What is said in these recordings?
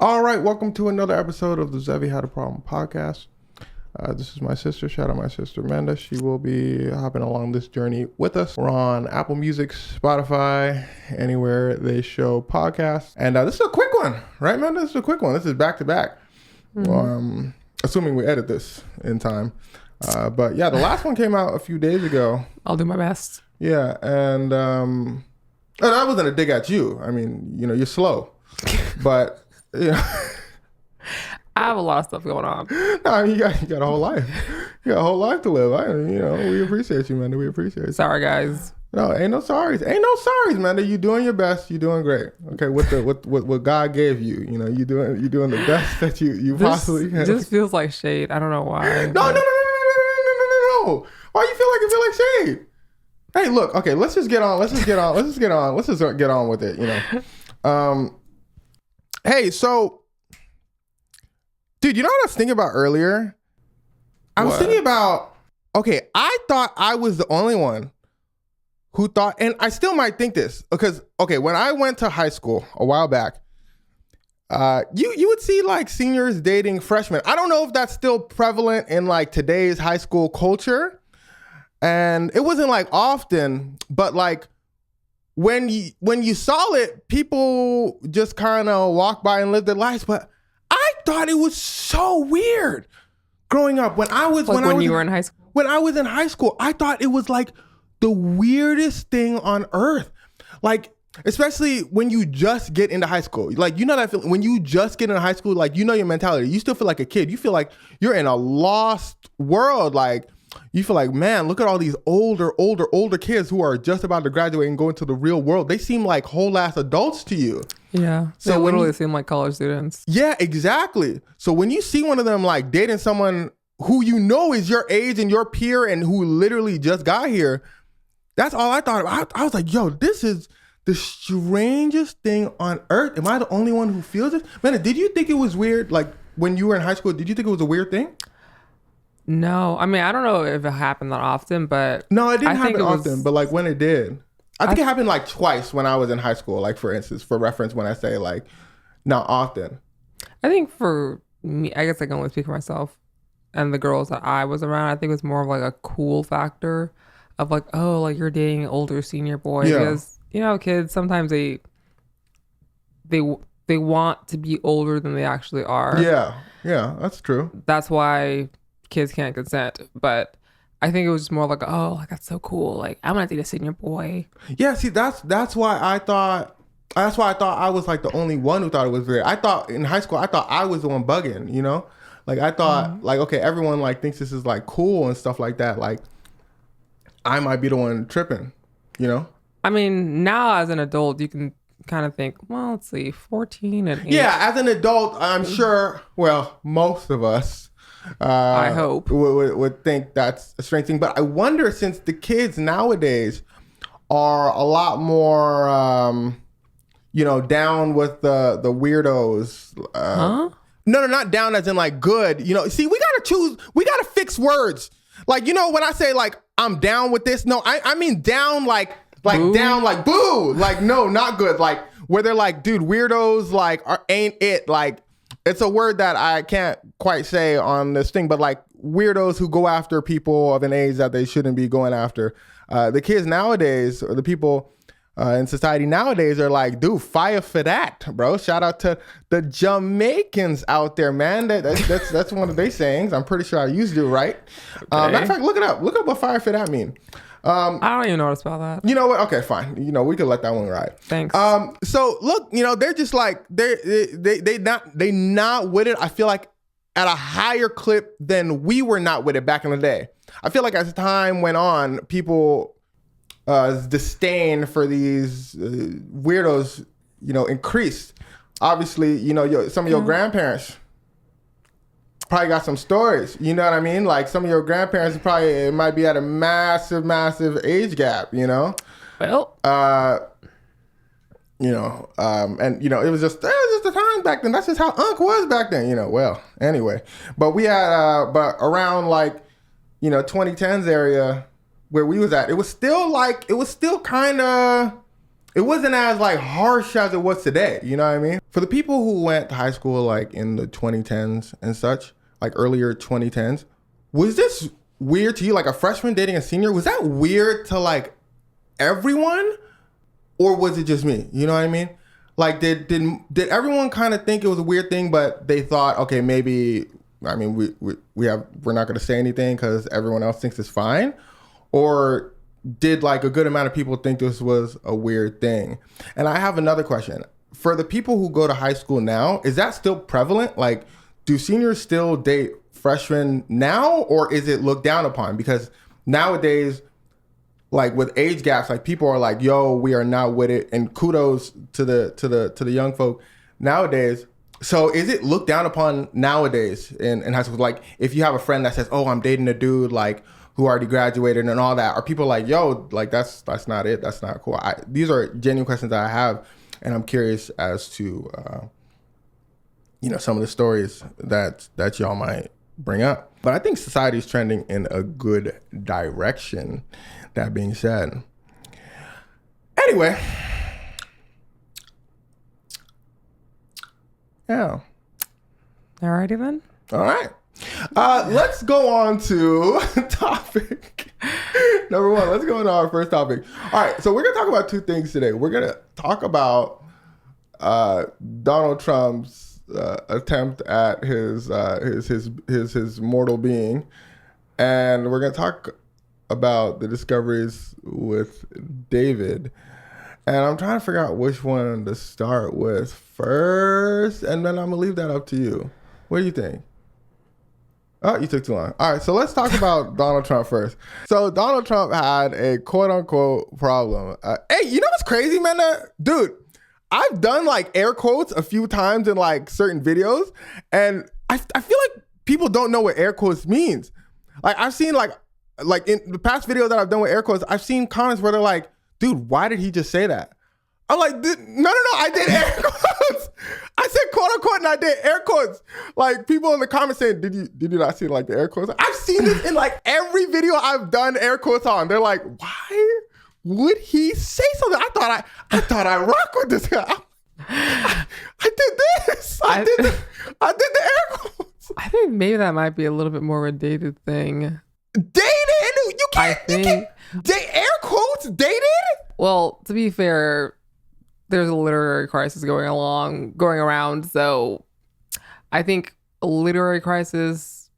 All right, welcome to another episode of the Xevi Had a Problem podcast. This is my sister. Shout out my sister Amanda. She will be hopping along this journey with us. We're on Apple Music, Spotify, anywhere they show podcasts. And this is a quick one, right, Amanda? This is a quick one. This is back to back. Assuming we edit this in time. But yeah, the last one came out a few days ago. I'll do my best. Yeah, and that wasn't a dig at you. I mean, you're slow, but. Yeah, I have a lot of stuff going on. No, you got a whole life. You got a whole life to live. We appreciate you, man. We appreciate you. Sorry, guys. No, ain't no sorries. Ain't no sorries, man. You're doing your best. You're doing great. Okay, with what God gave you, you're doing the best that you possibly can. It just feels like shade. I don't know why. No. Why you feel like it feel like shade? Hey, look. Okay, let's just get on with it. Hey, so, dude, you know what I was thinking about earlier? I was thinking about, okay, I thought I was the only one who thought, and I still might think this, because, okay, when I went to high school a while back, you would see like seniors dating freshmen. I don't know if that's still prevalent in like today's high school culture, and it wasn't like often, but like, when you saw it, people just kind of walk by and live their lives. But I thought it was so weird growing up. When you were in high school? When I was in high school, I thought it was like the weirdest thing on earth. Like, especially when you just get into high school. Like, that feeling when you just get into high school, like, your mentality. You still feel like a kid. You feel like you're in a lost world. Like, you feel like, man, look at all these older kids who are just about to graduate and go into the real world. They seem like whole ass adults to you. Yeah. So they literally seem like college students. Yeah, exactly. So when you see one of them like dating someone who is your age and your peer and who literally just got here, that's all I thought about. I was like, yo, this is the strangest thing on earth. Am I the only one who feels this? Man, did you think it was weird? Like when you were in high school, did you think it was a weird thing? No, I mean, I don't know if it happened that often, but... No, it didn't happen often, but like when it did. I think it happened like twice when I was in high school, like for instance, for reference, when I say like not often. I think for me, I guess I can only speak for myself and the girls that I was around, I think it was more of like a cool factor of like, oh, like you're dating an older senior boy. Yeah. Because, kids, sometimes they want to be older than they actually are. Yeah, that's true. That's why... kids can't consent, but I think it was just more like, oh, like that's so cool. Like I'm gonna date a senior boy. Yeah, see, that's why I thought I was like the only one who thought it was weird. I thought in high school, I was the one bugging, like I thought like, okay, everyone like thinks this is like cool and stuff like that. Like I might be the one tripping, I mean, now as an adult, you can kind of think, well, let's see, 14 and 8. Yeah, as an adult, I'm sure. Well, most of us. I hope would think that's a strange thing, but I wonder, since the kids nowadays are a lot more down with the weirdos. No, not down as in like good. See, we gotta fix words. Like, when I say like I'm down with this, no, I mean down like boo. Down like boo, like no, not good. Like where they're like, dude, weirdos like ain't it. Like it's a word that I can't quite say on this thing, but like weirdos who go after people of an age that they shouldn't be going after. The kids nowadays, or the people in society nowadays, are like, dude, fire for that, bro. Shout out to the Jamaicans out there, man. That's one of their sayings. I'm pretty sure I used it right. Okay. Matter of fact, look it up. Look up what fire for that mean. I don't even know how to spell that. You know what? Okay, fine. We could let that one ride. Thanks. So look, they're just like they not with it. I feel like at a higher clip than we were not with it back in the day. I feel like as time went on, people disdain for these weirdos, increased. Obviously, some of your grandparents probably got some stories, you know what I mean? Like some of your grandparents it might be at a massive age gap, Well, and it was just the time back then. That's just how Unc was back then, Well, anyway, but we had but around like 2010s area where we was at, it was still kind of, it wasn't as like harsh as it was today, you know what I mean? For the people who went to high school like in the 2010s and such, like earlier 2010s, was this weird to you? Like a freshman dating a senior, was that weird to like everyone? Or was it just me? You know what I mean? Like did everyone kind of think it was a weird thing, but they thought, okay, maybe, I mean, we're not going to say anything because everyone else thinks it's fine? Or did like a good amount of people think this was a weird thing? And I have another question. For the people who go to high school now, is that still prevalent? Like, do seniors still date freshmen now, or is it looked down upon? Because nowadays, like with age gaps, like people are like, yo, we are not with it. And kudos to the young folk nowadays. So is it looked down upon nowadays in high school? Like if you have a friend that says, oh, I'm dating a dude like who already graduated and all that, are people like, yo, like that's not it, that's not cool? These are genuine questions that I have, and I'm curious as to some of the stories that y'all might bring up. But I think society is trending in a good direction. That being said, anyway, yeah. Alrighty then. All right. Let's go on to topic number one. Let's go on to our first topic. All right. So we're going to talk about two things today. We're going to talk about Donald Trump's attempt at his mortal being. And we're going to talk about the discoveries with David. And I'm trying to figure out which one to start with first. And then I'm going to leave that up to you. What do you think? Oh, you took too long. All right, so let's talk about Donald Trump first. So Donald Trump had a quote-unquote problem. Hey, you know what's crazy, man? Dude, I've done like air quotes a few times in like certain videos, and I feel like people don't know what air quotes means. Like I've seen like in the past videos that I've done with air quotes, I've seen comments where they're like, dude, why did he just say that? I'm like, no, I did air quotes. I said quote unquote and I did air quotes. Like people in the comments saying, did you not see like the air quotes? I've seen this in like every video I've done air quotes on. They're like, why would he say something? I thought I rock with this guy. I did this. I did the air quotes. I think maybe that might be a little bit more of a dated thing. Dated? You can't air quotes dated? Well, to be fair, there's a literary crisis going around. So I think a literary crisis.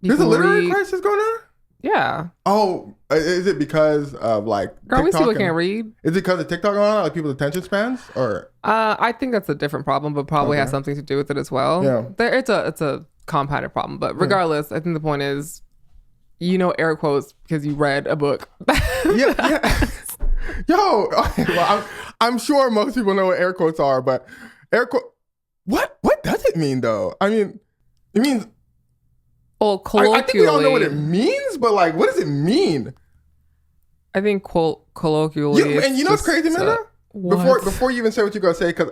There's a literary crisis going on? Yeah. Oh, is it because of like Girl, TikTok? We people can't read. Is it because of TikTok going on, like people's attention spans? Or I think that's a different problem, but probably has something to do with it as well. Yeah. It's a compounded problem. But regardless, I think the point is, air quotes because you read a book. yeah. Yo, okay, well, I'm sure most people know what air quotes are, but air quote, what does it mean though? I mean, it means. Well, colloquially, I think we all know what it means, but like, what does it mean? I think colloquially, and you know what's crazy, man? Before you even say what you're gonna say, because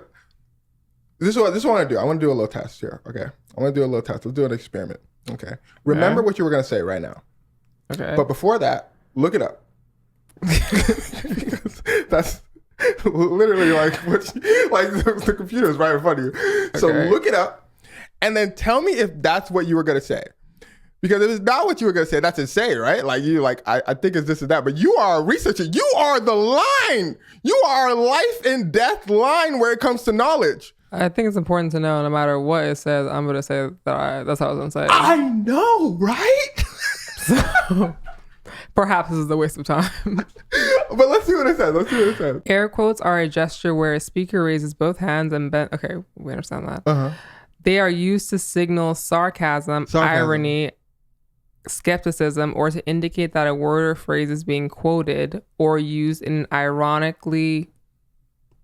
this is what I want to do. I want to do a little test here. Okay, I want to do a little test. Let's do an experiment. Okay, remember what you were gonna say right now. Okay, but before that, look it up. That's literally like the computer is right in front of you. Okay. So look it up and then tell me if that's what you were gonna say. Because if it's not what you were gonna say, that's insane, right? Like I think it's this and that, but you are a researcher. You are the line. You are a life and death line where it comes to knowledge. I think it's important to know no matter what it says, I'm gonna say that's how I was gonna say it. I know, right? So perhaps this is a waste of time. But let's see what it says. Air quotes are a gesture where a speaker raises both hands and bend. Okay, we understand that. Uh-huh. They are used to signal sarcasm, irony, skepticism, or to indicate that a word or phrase is being quoted or used ironically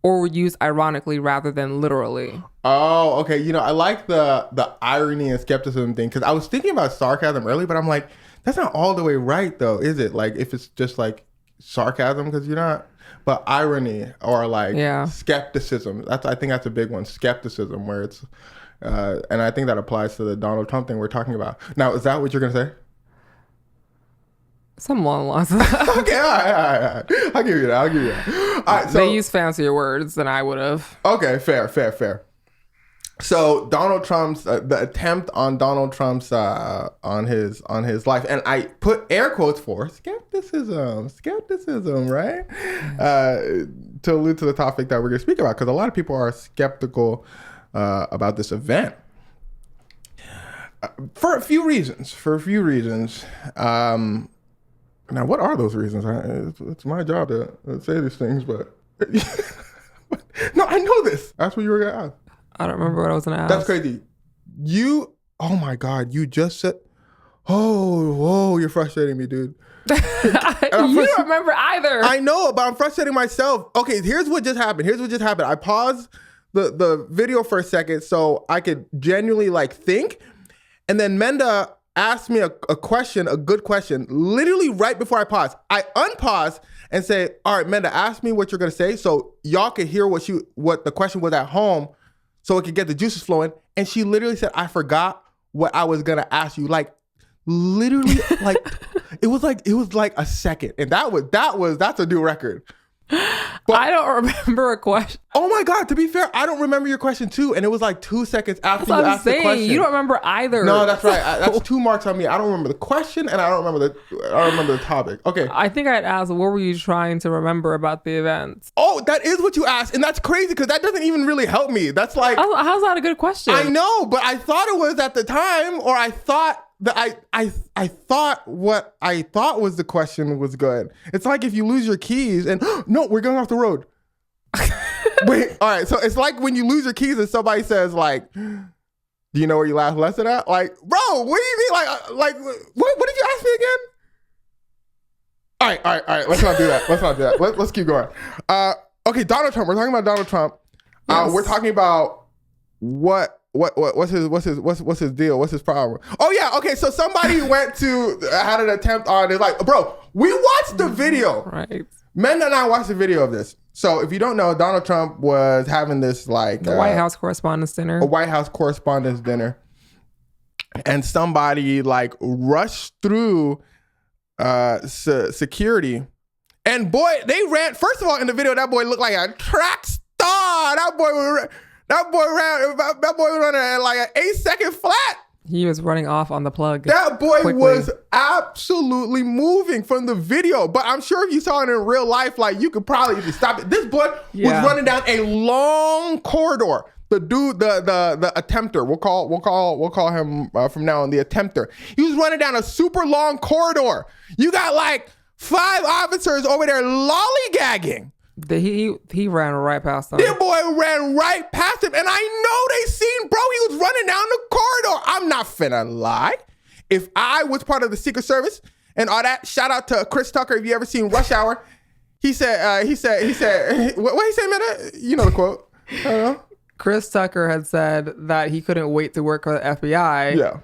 rather than literally. Oh, okay. I like the irony and skepticism thing because I was thinking about sarcasm earlier, but I'm like, that's not all the way right though, is it? Like if it's just like sarcasm because you're not, but irony or like skepticism. I think that's a big one. Skepticism, where it's, and I think that applies to the Donald Trump thing we're talking about. Now, is that what you're gonna say? Some along the lines of that. Okay, all right. I'll give you that. All right, so they use fancier words than I would have. Okay, fair. So Donald Trump's the attempt on Donald Trump's on his life, and I put air quotes for skepticism, right? To allude to the topic that we're going to speak about, because a lot of people are skeptical about this event for a few reasons. Now, what are those reasons? It's my job to say these things, but no, I know this. That's what you were going to ask. I don't remember what I was going to ask. That's crazy. Oh my God, you just said, whoa, you're frustrating me, dude. You don't remember either. I know, but I'm frustrating myself. Okay, here's what just happened. I paused the video for a second so I could genuinely like think. And then Menda asked me a question, a good question, literally right before I paused. I unpause and say, all right, Menda, ask me what you're going to say so y'all could hear what the question was at home, so it could get the juices flowing. And she literally said, I forgot what I was gonna ask you. Like, literally, like, it was like a second. And that's a new record. But I don't remember a question. Oh my God, to be fair, I don't remember your question too. And it was like 2 seconds after you asked the question. You don't remember either. No, that's right. That's 2 marks on me. I don't remember the question and I don't remember the topic. Okay. I think I'd asked, what were you trying to remember about the event? Oh, that is what you asked. And that's crazy because that doesn't even really help me. That's like... How's that a good question? I know, but I thought it was at the time, or I thought that I thought what I thought was the question was good. It's like if you lose your keys and no, we're going off the road. Wait, all right. So it's like when you lose your keys and somebody says like, do you know where you last left it at? Like, bro, what do you mean? Like what did you ask me again? All right. Let's not do that. Let's keep going. Okay, Donald Trump. We're talking about Donald Trump. Yes. We're talking about what's his deal? What's his problem? Oh yeah, okay. So somebody had an attempt on it. Like, bro, we watched the video. Right. Menda and I watched the video of this. So if you don't know, Donald Trump was having this like the White House Correspondents' Dinner. A White House Correspondents' Dinner, and somebody like rushed through security, and boy, they ran. First of all, in the video, that boy looked like a track star. That boy was running at like an 8-second flat. He was running off on the plug. That boy quickly. was absolutely moving from the video. But I'm sure if you saw it in real life, like you could probably stop it. This boy was running down a long corridor. The dude, the attempter, we'll call him from now on the attempter. He was running down a super long corridor. You got like 5 officers over there lollygagging. He ran right past them. That boy ran right past him, and I know they seen, bro, he was running down the corridor. I'm not finna lie. If I was part of the Secret Service and all that, shout out to Chris Tucker. If you ever seen Rush Hour, he said, what he say, man? You know the quote. I don't know. Chris Tucker had said that he couldn't wait to work for the FBI. Yeah.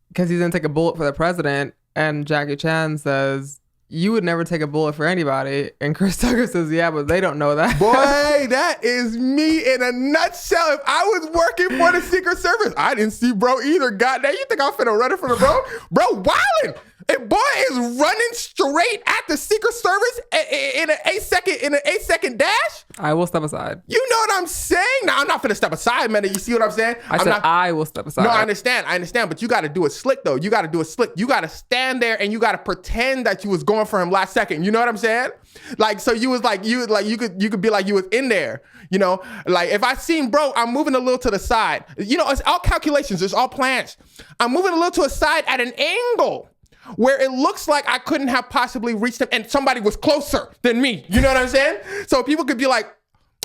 Because he didn't take a bullet for the president. And Jackie Chan says, you would never take a bullet for anybody. And Chris Tucker says, yeah, but they don't know that. Boy, that is me in a nutshell. If I was working for the Secret Service, I didn't see bro either. Goddamn, you think I'm finna run it from the bro? Bro, wildin'. If boy is running straight at the Secret Service in an 8-second dash. I will step aside. You know what I'm saying? Now, I'm not finna step aside, man. You see what I'm saying? I will step aside. No, I understand, but you gotta do it slick though. You gotta stand there and you gotta pretend that you was going for him last second. You know what I'm saying? Like, so you could be like you was in there. You know, like if I seen bro, I'm moving a little to the side. You know, it's all calculations. It's all plans. I'm moving a little to the side at an angle where it looks like I couldn't have possibly reached him and somebody was closer than me. You know what I'm saying? So people could be like,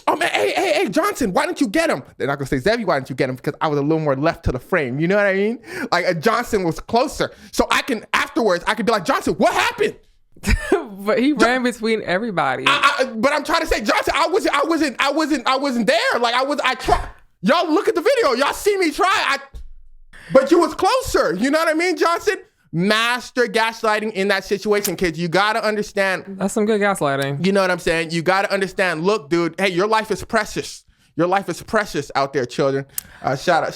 oh man, hey, Johnson, why didn't you get him? They're not gonna say, Xevi, why didn't you get him? Because I was a little more left to the frame. You know what I mean? Like Johnson was closer. So afterwards, I could be like, Johnson, what happened? But he ran between everybody. But I'm trying to say, Johnson, I wasn't there. Like I tried. Y'all look at the video. Y'all see me try. But you was closer. You know what I mean, Johnson? Master gaslighting in that situation, kids. You gotta understand. That's some good gaslighting. You know what I'm saying? You gotta understand. Look, dude. Hey, your life is precious. Your life is precious out there, children. Shout out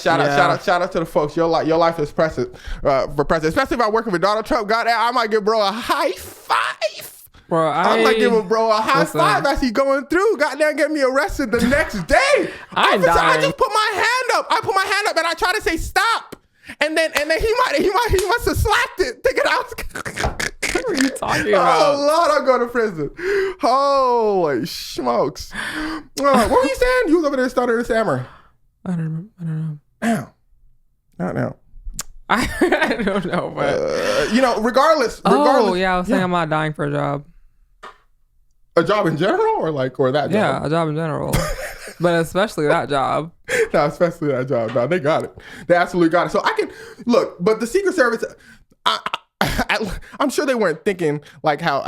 to the folks. Your life is precious, especially if I'm working with Donald Trump. God, I might give bro a high five. Bro, I'm like giving bro a high five as he going through. Goddamn, get me arrested the next day. I just put my hand up. I put my hand up and I try to say stop. And then he must have slapped it, thinking I was. What are you talking about? Oh Lord, I'll go to prison. Holy smokes! What were you saying? You was over there stuttering and stammering. I don't know. Damn. Not now. I don't know, but regardless. Oh yeah, I was saying I'm not dying for a job. A job in general, or that job? Yeah, a job in general, but especially that job. No, especially that job. No, they got it. They absolutely got it. So I can look, but the Secret Service, I'm sure they weren't thinking like how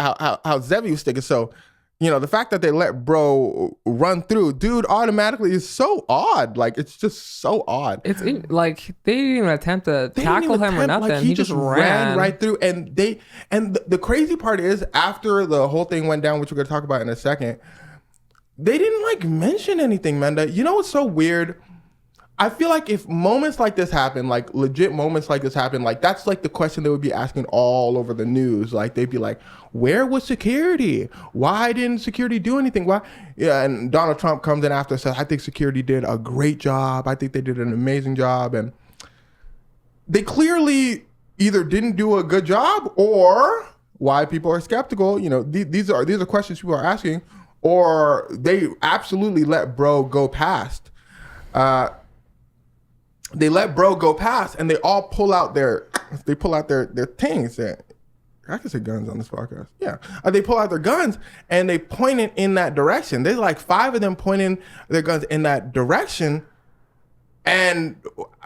Xevi was thinking. So, the fact that they let bro run through, dude, automatically is so odd. Like, it's just so odd. It's like they didn't even attempt to tackle him or nothing. Like, he just ran right through. And the crazy part is, after the whole thing went down, which we're gonna talk about in a second, they didn't mention anything, Menda. You know what's so weird? I feel like if moments like this happen, like legit moments like this happen, like that's like the question they would be asking all over the news. Like they'd be like, where was security? Why didn't security do anything? Why? Yeah, and Donald Trump comes in after and says, I think security did a great job. I think they did an amazing job. And they clearly either didn't do a good job, or why people are skeptical. These are questions people are asking, or they absolutely let bro go past. They let bro go past, and they all pull out their things. I can say guns on this podcast. Yeah, they pull out their guns and they point it in that direction. There's like 5 of them pointing their guns in that direction, and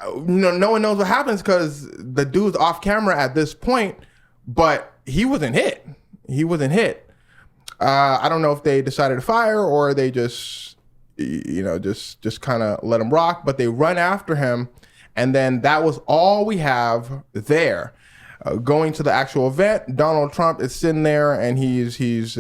no one knows what happens because the dude's off camera at this point, but he wasn't hit. I don't know if they decided to fire or they just kind of let him rock, but they run after him. And then that was all we have there. Going to the actual event, Donald Trump is sitting there and he's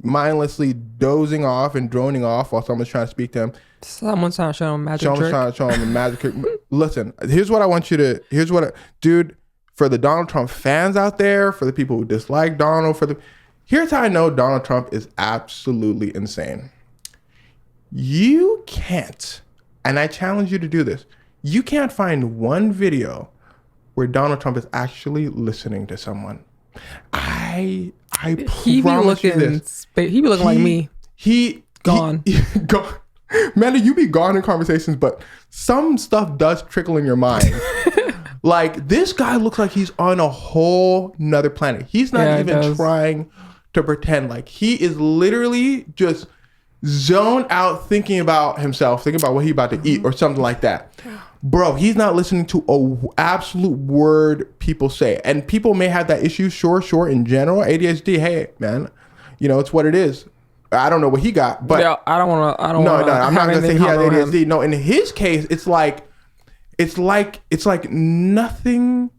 mindlessly dozing off and droning off while someone's trying to speak to him. Someone's trying to show him a magic trick. Trying to show him a magic trick. Listen, here's what I want you to, dude, for the Donald Trump fans out there, for the people who dislike Donald, here's how I know Donald Trump is absolutely insane. You can't, and I challenge you to do this, you can't find one video where Donald Trump is actually listening to someone. I promise you this. He be looking like me. Gone. Man, you be gone in conversations, but some stuff does trickle in your mind. Like, this guy looks like he's on a whole nother planet. He's not even trying to pretend. Like, he is literally just zoned out, thinking about himself, thinking about what he's about to eat or something like that. Bro, he's not listening to a absolute word people say. And people may have that issue, sure, in general. ADHD, hey, man, it's what it is. I don't know what he got, but yeah, I'm not gonna say he has ADHD. No, in his case, it's like nothing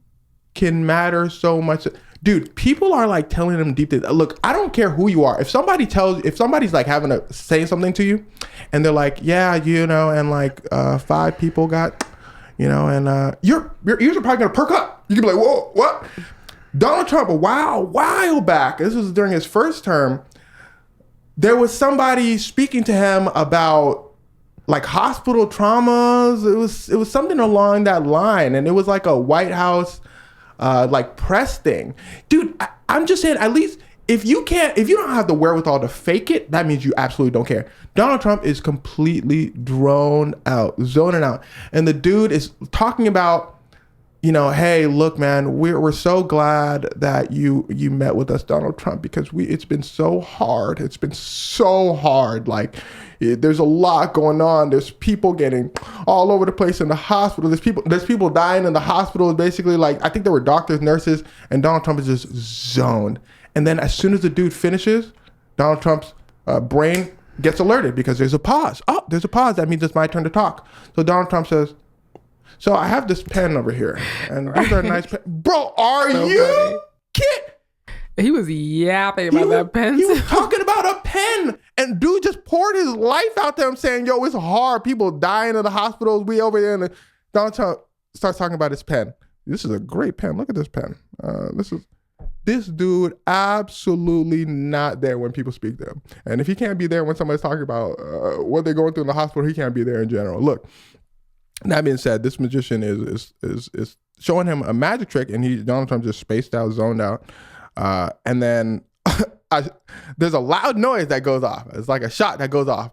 can matter so much. Dude, people are like telling him deep things. Look, I don't care who you are. If somebody's like having to say something to you, and they're like, yeah, and like 5 people got, and your ears are probably gonna perk up. You can be like, whoa, what? Donald Trump, a while back, this was during his first term, there was somebody speaking to him about like hospital traumas. It was something along that line, and it was like a White House like press thing. Dude, I'm just saying, at least if you don't have the wherewithal to fake it, that means you absolutely don't care. Donald Trump is completely zoning out. And the dude is talking about, hey, look, man, we're so glad that you met with us, Donald Trump, because it's been so hard. It's been so hard. Like, there's a lot going on. There's people getting all over the place in the hospital. There's people dying in the hospital. Basically, like, I think there were doctors, nurses, and Donald Trump is just zoned. And then as soon as the dude finishes, Donald Trump's brain gets alerted because there's a pause. Oh, there's a pause. That means it's my turn to talk. So Donald Trump says, so I have this pen over here, and these are nice pens. Bro, are so you kidding? He was yapping about that pen. He was talking about a pen, and dude just poured his life out there. I'm saying, yo, it's hard. People dying in the hospitals. We over there, and Donald Trump starts talking about his pen. This is a great pen. Look at this pen. This dude absolutely not there when people speak to him. And if he can't be there when somebody's talking about what they're going through in the hospital, he can't be there in general. Look, that being said, this magician is showing him a magic trick, and Donald Trump just spaced out, zoned out. And then there's a loud noise that goes off. It's like a shot that goes off.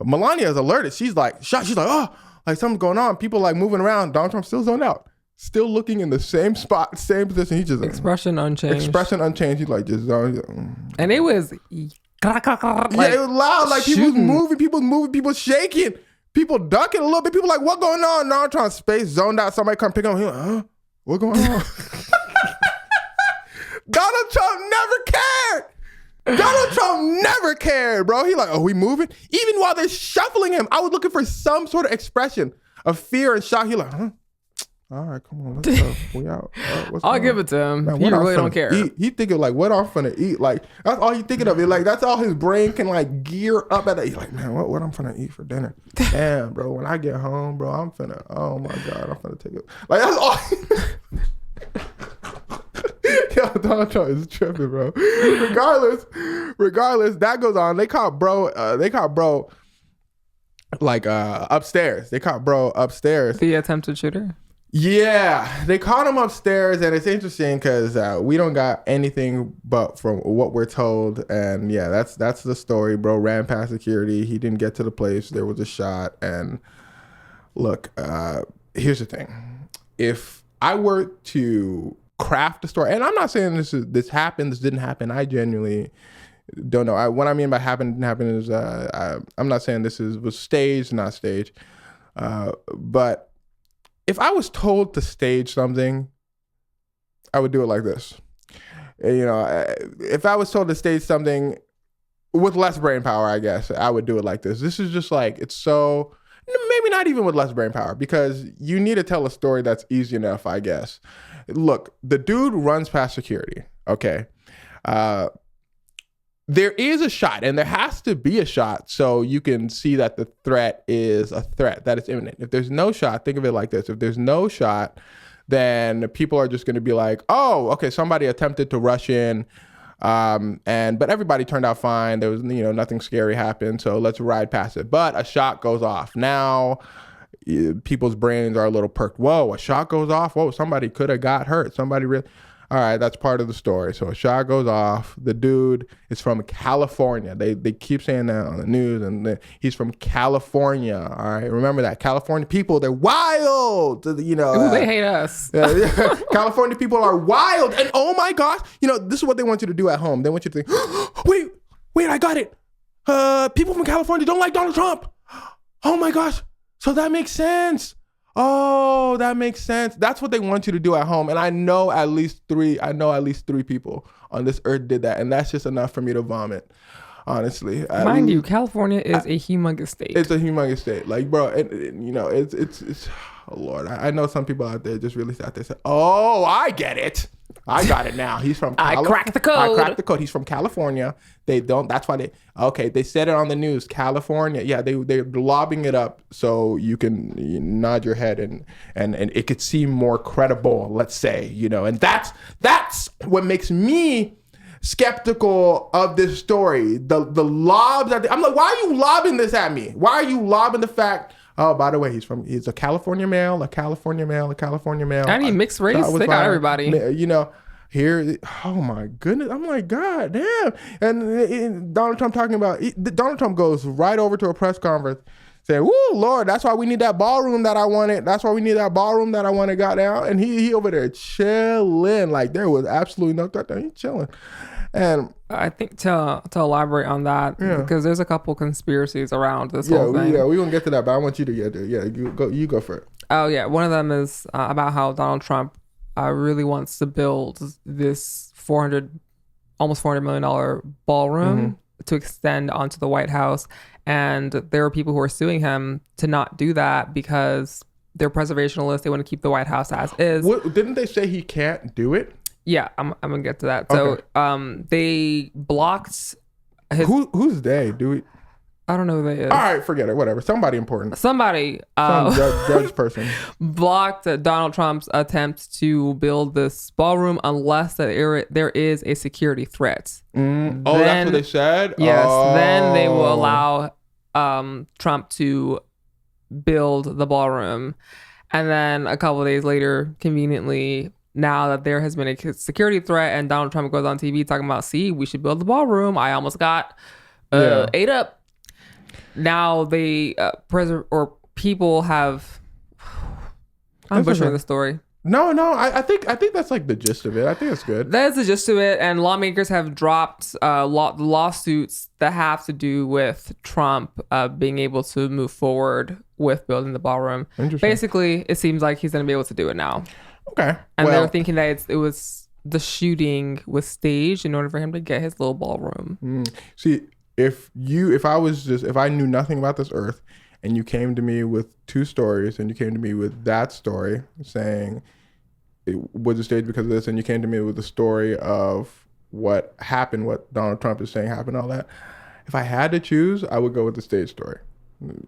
Melania is alerted. She's like, shot. She's like, oh, like something's going on. People like moving around. Donald Trump still zoned out. Still looking in the same spot, same position. He just expression unchanged. Expression unchanged. He like just zoned. And it was like, yeah, it was loud. Like people moving, people shaking, people ducking a little bit. People like, what going on? Donald Trump space zoned out. Somebody come pick him up. He like, huh? What going on? Donald Trump never cared. Donald Trump never cared, bro. He like, oh, we moving? Even while they're shuffling him, I was looking for some sort of expression of fear and shock. He like, huh? All right, come on, let's go. We out. I'll give it to him. Man, he really don't care. He thinking like, what I'm finna eat? Like, that's all he thinking of. Like, that's all his brain can like gear up at. He's like, man, what I'm finna eat for dinner? Damn, bro. When I get home, bro, I'm finna. Oh my god, I'm finna take it. Like that's all. Yo, Donald Trump is tripping, bro. Regardless, that goes on. They caught bro. Like upstairs. They caught bro upstairs. The attempted shooter. Yeah, they caught him upstairs, and it's interesting because we don't got anything but from what we're told, and yeah, that's the story. Bro ran past security. He didn't get to the place. There was a shot, and look, here's the thing: if I were to craft a story, and I'm not saying this happened, this didn't happen. I genuinely don't know. What I mean by happened didn't happen is I'm not saying this was staged, not staged, but if I was told to stage something, I would do it like this. You know, if I was told to stage something with less brain power, I guess I would do it like this. This is just like, it's so, maybe not even with less brain power, because you need to tell a story that's easy enough, I guess. Look, the dude runs past security, okay? There is a shot, and there has to be a shot so you can see that the threat is a threat, that it's imminent. If there's no shot, think of it like this. If there's no shot, then people are just going to be like, oh, okay, somebody attempted to rush in, but everybody turned out fine. There was, nothing scary happened, so let's ride past it. But a shot goes off. Now, people's brains are a little perked. Whoa, a shot goes off? Whoa, somebody could have got hurt. Somebody really... All right, that's part of the story. So a shot goes off. The dude is from California. They keep saying that on the news, and he's from California. All right, remember that. California people, they're wild. Ooh, they hate us. California people are wild. And oh my gosh, this is what they want you to do at home. They want you to think, wait, I got it. People from California don't like Donald Trump. Oh my gosh. So that makes sense. Oh, that makes sense. That's what they want you to do at home. And I know at least three people on this earth did that. And that's just enough for me to vomit, honestly. Mind you, California is a humongous state. It's a humongous state. Like, bro, it's oh Lord. I know some people out there just really sat there and said, oh, I get it. I got it now. He's from I cracked the code. He's from California. That's why they said it on the news. California. Yeah, they're lobbing it up so you can nod your head and it could seem more credible, let's say, and that's what makes me skeptical of this story. The lobs I'm like, why are you lobbing this at me? Why are you lobbing the fact, oh, by the way, he's a California male, a California male. I mean, mixed race, they got everybody. Here, oh my goodness. I'm like, God damn. And Donald Trump Donald Trump goes right over to a press conference saying, woo, Lord, that's why we need that ballroom that I wanted. That's why we need that ballroom that I wanted got down. And he over there chilling. Like, there was absolutely no threat there. He's chilling. And I think to elaborate on that, because there's a couple conspiracies around this whole thing. Yeah, we're going to get to that, but I want you to get there. Yeah, you go for it. Oh, yeah. One of them is about how Donald Trump really wants to build this almost $400 million ballroom to extend onto the White House. And there are people who are suing him to not do that because they're preservationists. They want to keep the White House as is. Didn't they say he can't do it? Yeah, I'm gonna get to that. Okay. So they blocked his... Who's they? Do we... I don't know who that is. All right, forget it. Whatever. Somebody important. Somebody Some judge person blocked Donald Trump's attempts to build this ballroom unless there is a security threat. Oh, that's what they said? Yes. Then they will allow Trump to build the ballroom. And then a couple of days later, conveniently, now that there has been a security threat and Donald Trump goes on TV talking about, see, we should build the ballroom. I almost got ate up. Now they people have. I'm butchering the story. No, I think that's like the gist of it. I think it's good. That's the gist of it, and lawmakers have dropped lawsuits that have to do with Trump being able to move forward with building the ballroom. Basically, it seems like he's going to be able to do it now. Okay, and they were thinking that it was the shooting was staged in order for him to get his little ballroom. See, if I knew nothing about this earth, and you came to me with two stories, and you came to me with that story saying it was a stage because of this, and you came to me with the story of what happened, what Donald Trump is saying happened, all that. If I had to choose, I would go with the stage story.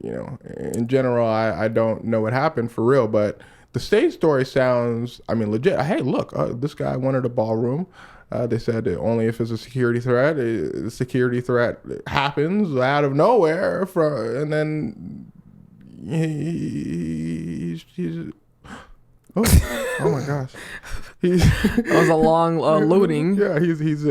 You know, in general, I don't know what happened for real, but the stage story sounds, I mean, legit. Hey, look, this guy wanted a ballroom. They said that only if it's a security threat. A security threat happens out of nowhere, and then he's oh my gosh, that was a long loading. Yeah, he's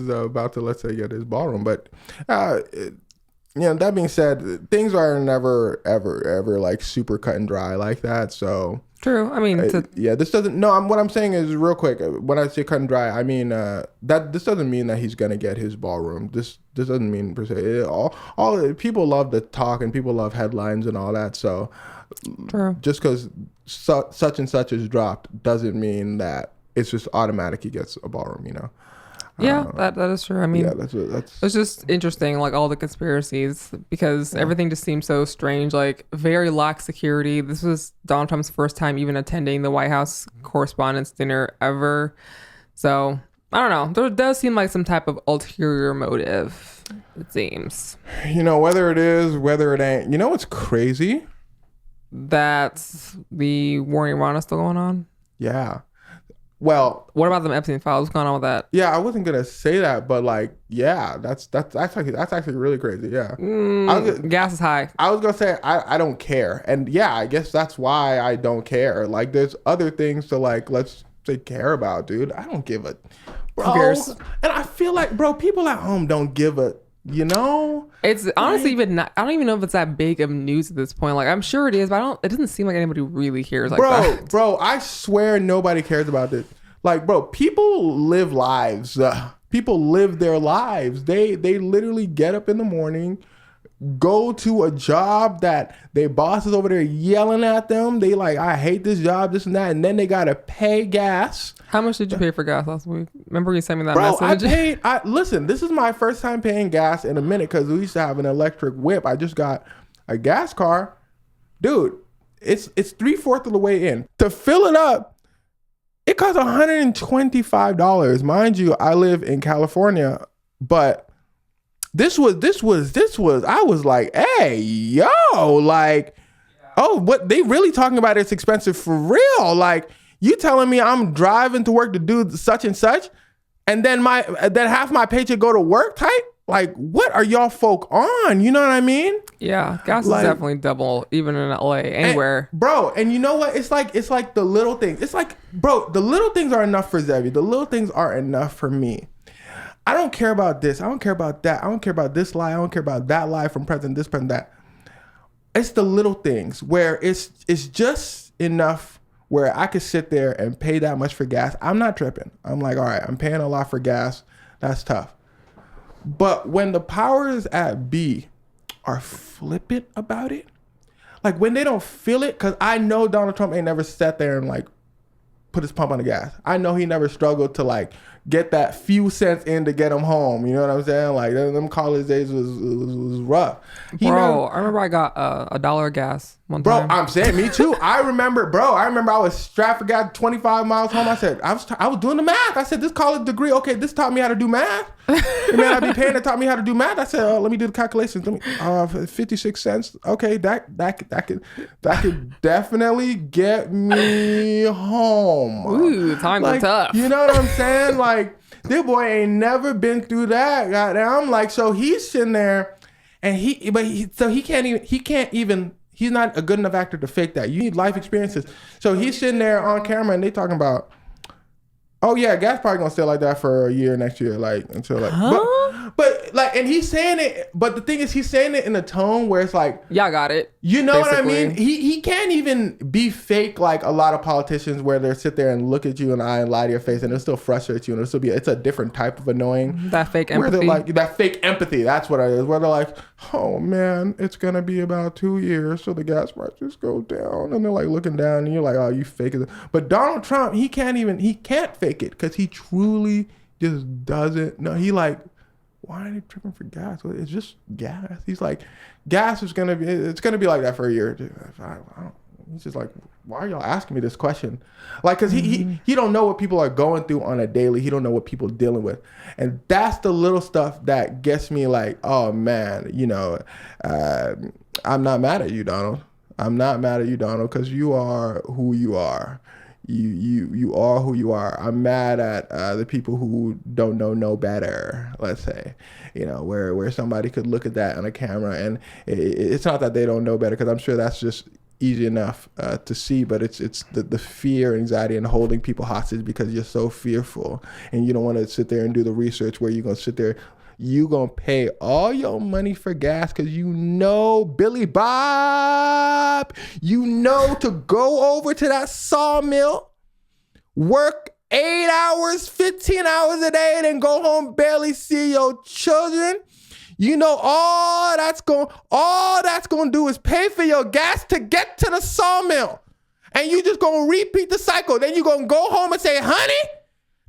about to, let's say, get his ballroom, but that being said, things are never ever like super cut and dry like that. So. True. I mean, this doesn't. No, what I'm saying is real quick. When I say cut and dry, I mean that this doesn't mean that he's gonna get his ballroom. This doesn't mean per se. All people love to talk and people love headlines and all that. So, true. Just because such and such is dropped doesn't mean that it's just automatic he gets a ballroom. You know. Yeah, that is true. I mean, that's it's just interesting, like all the conspiracies, because everything just seems so strange, like very lax security. This was Donald Trump's first time even attending the White House Correspondents' Dinner ever. So, I don't know. There does seem like some type of ulterior motive, it seems. You know, whether it is, whether it ain't. You know what's crazy? That's the war in Iran is still going on? Yeah. Well, what about them Epstein files? What's going on with that? Yeah, I wasn't gonna say that, but like, yeah, that's actually really crazy. Yeah, gas is high. I was gonna say I don't care, and yeah, I guess that's why I don't care. Like, there's other things to like, let's say, care about, dude. I don't give a bro, and I feel like, bro, people at home don't give a. You know, it's honestly even not. I don't even know if it's that big of news at this point. Like, I'm sure it is, but it doesn't seem like anybody really cares like that. Bro, I swear nobody cares about this. Like, bro, people live lives. People live their lives. They literally get up in the morning, go to a job that their boss is over there yelling at them. They like, I hate this job, this and that, and then they gotta pay gas. How much did you pay for gas last week? Remember you sent me that message? Listen, this is my first time paying gas in a minute because we used to have an electric whip. I just got a gas car. Dude, it's 3/4 of the way in. To fill it up, it costs $125. Mind you, I live in California, but this was, I was like, hey, yo, like, oh, what they really talking about it's expensive for real. Like, you telling me I'm driving to work to do such and such, and then half my paycheck go to work type? Like, what are y'all folk on? You know what I mean? Yeah, gas is definitely double, even in LA, anywhere. And you know what? It's like the little things. It's like, bro, the little things are enough for Xevi. The little things are enough for me. I don't care about this. I don't care about that. I don't care about this lie. I don't care about that lie from president, this, president, that. It's the little things where it's just enough where I could sit there and pay that much for gas. I'm not tripping. I'm like, all right, I'm paying a lot for gas. That's tough. But when the powers at B are flippant about it, like when they don't feel it, because I know Donald Trump ain't never sat there and like put his pump on the gas. I know he never struggled to like get that few cents in to get him home. You know what I'm saying? Like them college days was rough. I remember I got $1 of gas one Bro, time. I'm saying, me too. I remember I was strapped for gas 25 miles home. I said, I was doing the math. I said, this college degree, okay, this taught me how to do math. The man I'd be paying that taught me how to do math. I said, let me do the calculations. 56 cents. Okay, that could definitely get me home. Ooh, times are tough. You know what I'm saying? Like, this boy ain't never been through that. Goddamn. Like, so he's sitting there and he can't even, he's not a good enough actor to fake that. You need life experiences. So he's sitting there on camera and they talking about, oh yeah, gas probably gonna stay like that for a year next year, like until like. But like, and he's saying it. But the thing is, he's saying it in a tone where it's like, y'all got it. You know basically. what I mean? He can't even be fake like a lot of politicians where they sit there and look at you in the eye and lie to your face, and it'll still frustrate you, and it's a different type of annoying. That fake empathy. Where they're like that fake empathy. That's what it is. Where they're like, oh man, it's gonna be about 2 years, so the gas prices go down, and they're like looking down, and you're like, oh, you fake it. But Donald Trump, he can't fake it because he truly just doesn't know. He like, why are they tripping for gas? It's just gas. He's like, gas is gonna be like that for a year. He's just like, why are y'all asking me this question? Like, cause he don't know what people are going through on a daily. He don't know what people dealing with, and that's the little stuff that gets me like, oh man, I'm not mad at you, Donald. I'm not mad at you, Donald, because you are who you are. You are who you are. I'm mad at the people who don't know no better, let's say, where somebody could look at that on a camera, and it's not that they don't know better, because I'm sure that's just easy enough to see, but it's the fear, anxiety, and holding people hostage because you're so fearful, and you don't want to sit there and do the research where you're going to sit there. You gonna pay all your money for gas because Billy Bob, to go over to that sawmill, work 8 hours, 15 hours a day, and then go home, barely see your children. All that's gonna do is pay for your gas to get to the sawmill. And you just gonna repeat the cycle. Then you gonna go home and say, honey,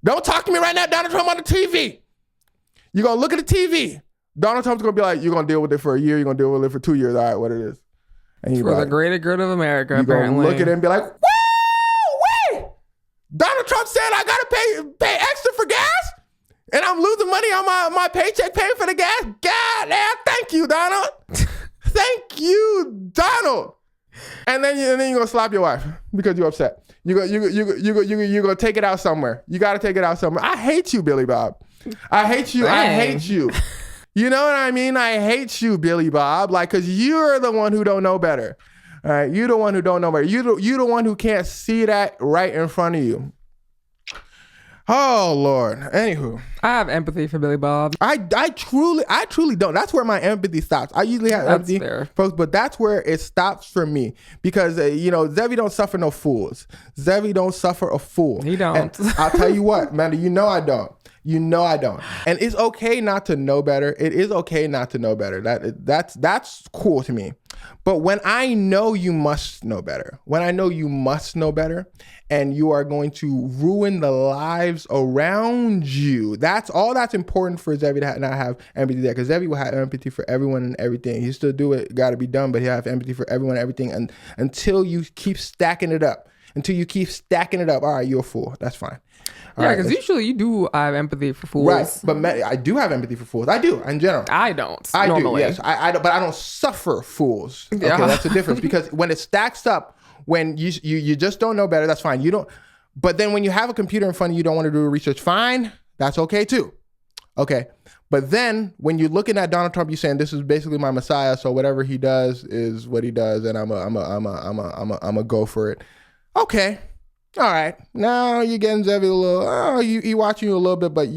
don't talk to me right now, Donald Trump on the TV. You're going to look at the TV. Donald Trump's going to be like, you're going to deal with it for a year. You're going to deal with it for 2 years. All right, what it is. And for the greater good of America, apparently. You're going to look at it and be like, woo, Donald Trump said I got to pay extra for gas? And I'm losing money on my paycheck paying for the gas? God damn, thank you, Donald. Thank you, Donald. And then you're going to slap your wife because you're upset. You're going to take it out somewhere. You got to take it out somewhere. I hate you, Billy Bob. I hate you. Dang. I hate you. You know what I mean? I hate you, Billy Bob. Like, because you're the one who don't know better. All right? You're the one who don't know better. You're the one who can't see that right in front of you. Oh, Lord. Anywho. I have empathy for Billy Bob. I truly don't. That's where my empathy stops. I usually have empathy, folks, but that's where it stops for me. Because, Xevi don't suffer no fools. Xevi don't suffer a fool. He don't. And I'll tell you what, man, I don't. I don't. And it's okay not to know better. It is okay not to know better. That's cool to me. But when I know you must know better, and you are going to ruin the lives around you, that's important for Xevi to not have empathy there. Because Xevi will have empathy for everyone and everything. He still do it, got to be done, but he'll have empathy for everyone and everything. And until you keep stacking it up. All right, you're a fool. That's fine. Yeah, because usually you do have empathy for fools. Right, but I do have empathy for fools. I do, in general. I don't. I normally. do, yes. I don't, but I don't suffer fools. Okay, yeah. That's the difference. Because when it stacks up, when you just don't know better, that's fine. You don't. But then when you have a computer in front of you, don't want to do research, fine. That's okay too. Okay. But then when you're looking at Donald Trump, you're saying this is basically my messiah, so whatever he does is what he does, and I'm a go for it. Okay. All right. Now you're getting Xevi a little, he watching you a little bit, but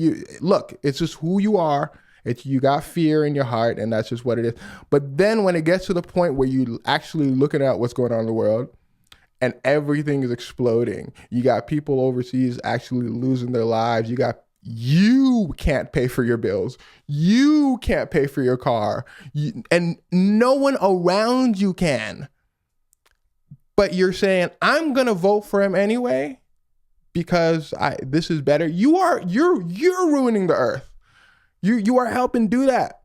look, it's just who you are. You got fear in your heart, and that's just what it is. But then when it gets to the point where you actually looking at what's going on in the world and everything is exploding, you got people overseas actually losing their lives. You can't pay for your bills. You can't pay for your car. And no one around you can. But you're saying, I'm going to vote for him anyway because this is better. You're ruining the earth. You are helping do that.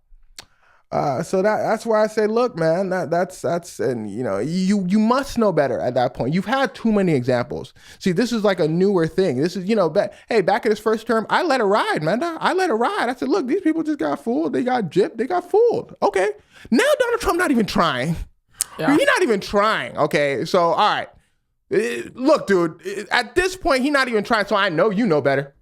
So that's why I say, look, man, that's and you must know better at that point. You've had too many examples. See, this is like a newer thing. This is back in his first term, I let it ride, man. I let it ride. I said, look, these people just got fooled. They got gypped. They got fooled. Okay, now Donald Trump not even trying. Yeah. He's not even trying. Okay, so all right, look, dude. At this point, he's not even trying. So I know you know better.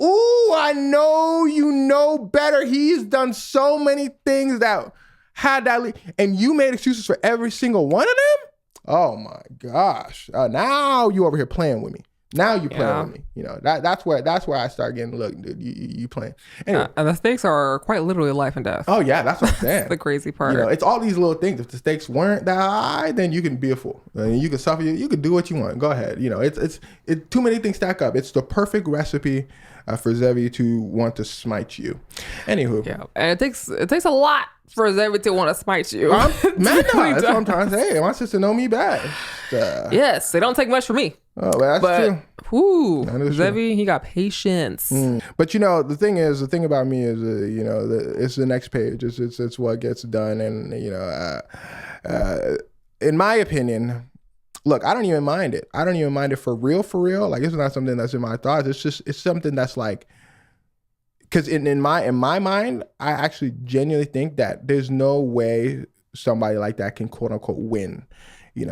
Ooh, I know you know better. He's done so many things that had that, and you made excuses for every single one of them? Oh my gosh. Now you over here playing with me. Now you playing with me. That's where I start getting, look, dude, you playing. Anyway. And the stakes are quite literally life and death. Oh yeah, that's what I'm saying. That's the crazy part. It's all these little things. If the stakes weren't that high, then you can be a fool. You can suffer. You can do what you want. Go ahead. It's too many things stack up. It's the perfect recipe for Xevi to want to smite you. Anywho. Yeah, and it takes a lot for Xevi to want to smite you. That's what I'm trying to say. My sister know me bad. Yes, they don't take much from me. Oh, well, that's true. Whoo, Xevi, he got patience. But the thing about me is, it's the next page. It's what gets done, and in my opinion. Look, I don't even mind it. I don't even mind it for real. Like, it's not something that's in my thoughts. It's something that's like, because in my mind, I actually genuinely think that there's no way somebody like that can quote unquote win. You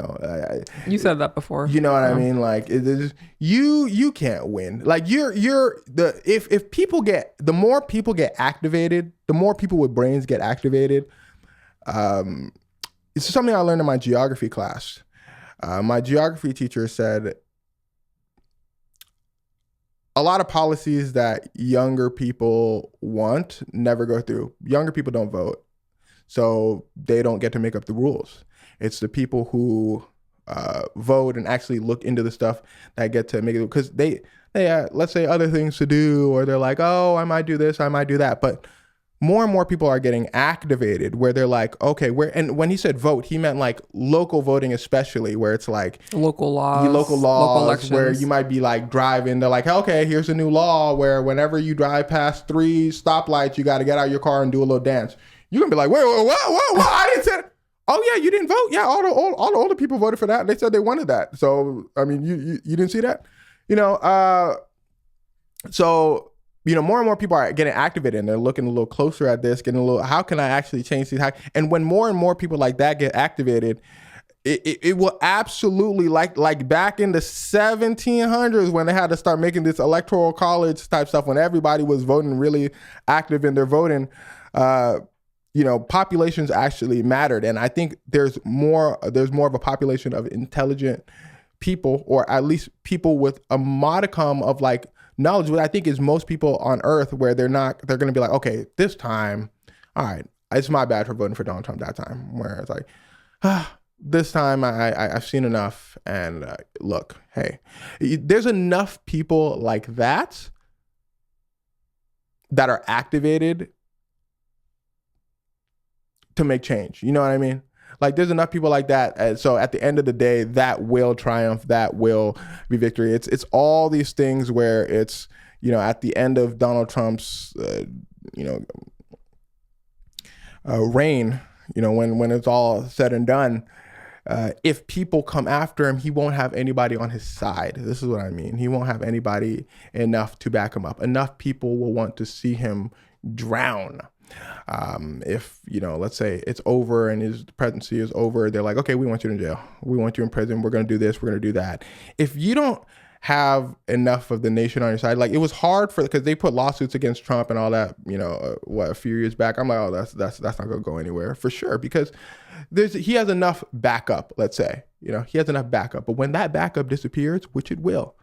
said that before. You know what I mean? Like, you can't win. Like, if people the more people get activated, the more people with brains get activated. It's something I learned in my geography class. My geography teacher said a lot of policies that younger people want never go through. Younger people don't vote, so they don't get to make up the rules. It's the people who vote and actually look into the stuff that get to make it, because they let's say other things to do, or they're like, oh, I might do this, I might do that, but more and more people are getting activated where they're like, okay, and when he said vote, he meant like local voting, especially where it's like local laws, local elections, where you might be like driving. They're like, okay, here's a new law where whenever you drive past 3 stoplights, you got to get out of your car and do a little dance. You're gonna be like, wait, what? I didn't say that. Oh yeah, you didn't vote? Yeah, all the older people voted for that. They said they wanted that. So I mean, you didn't see that, so. More and more people are getting activated, and they're looking a little closer at this, how can I actually change these? And when more and more people like that get activated, it will absolutely, like back in the 1700s when they had to start making this electoral college type stuff, when everybody was voting really active in their voting, populations actually mattered. And I think there's more of a population of intelligent people, or at least people with a modicum of like knowledge, what I think is most people on earth, where they're going to be like, okay, this time, all right, it's my bad for voting for Donald Trump that time, where it's like, this time I've seen enough. And look, hey, there's enough people like that are activated to make change. You know what I mean? Like, there's enough people like that. And so at the end of the day, that will triumph. That will be victory. It's all these things where it's, at the end of Donald Trump's, reign, when it's all said and done, if people come after him, he won't have anybody on his side. This is what I mean. He won't have anybody enough to back him up. Enough people will want to see him drown. If let's say it's over and his presidency is over, they're like, okay, we want you in jail, we want you in prison, we're going to do this, we're going to do that. If you don't have enough of the nation on your side, like, it was hard because they put lawsuits against Trump and all that, a few years back. I'm like, oh, that's not going to go anywhere for sure, because he has enough backup. Let's say, he has enough backup, but when that backup disappears, which it will,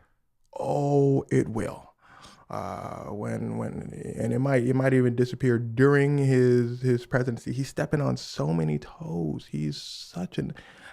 it will. And it might even disappear during his presidency. He's stepping on so many toes. He's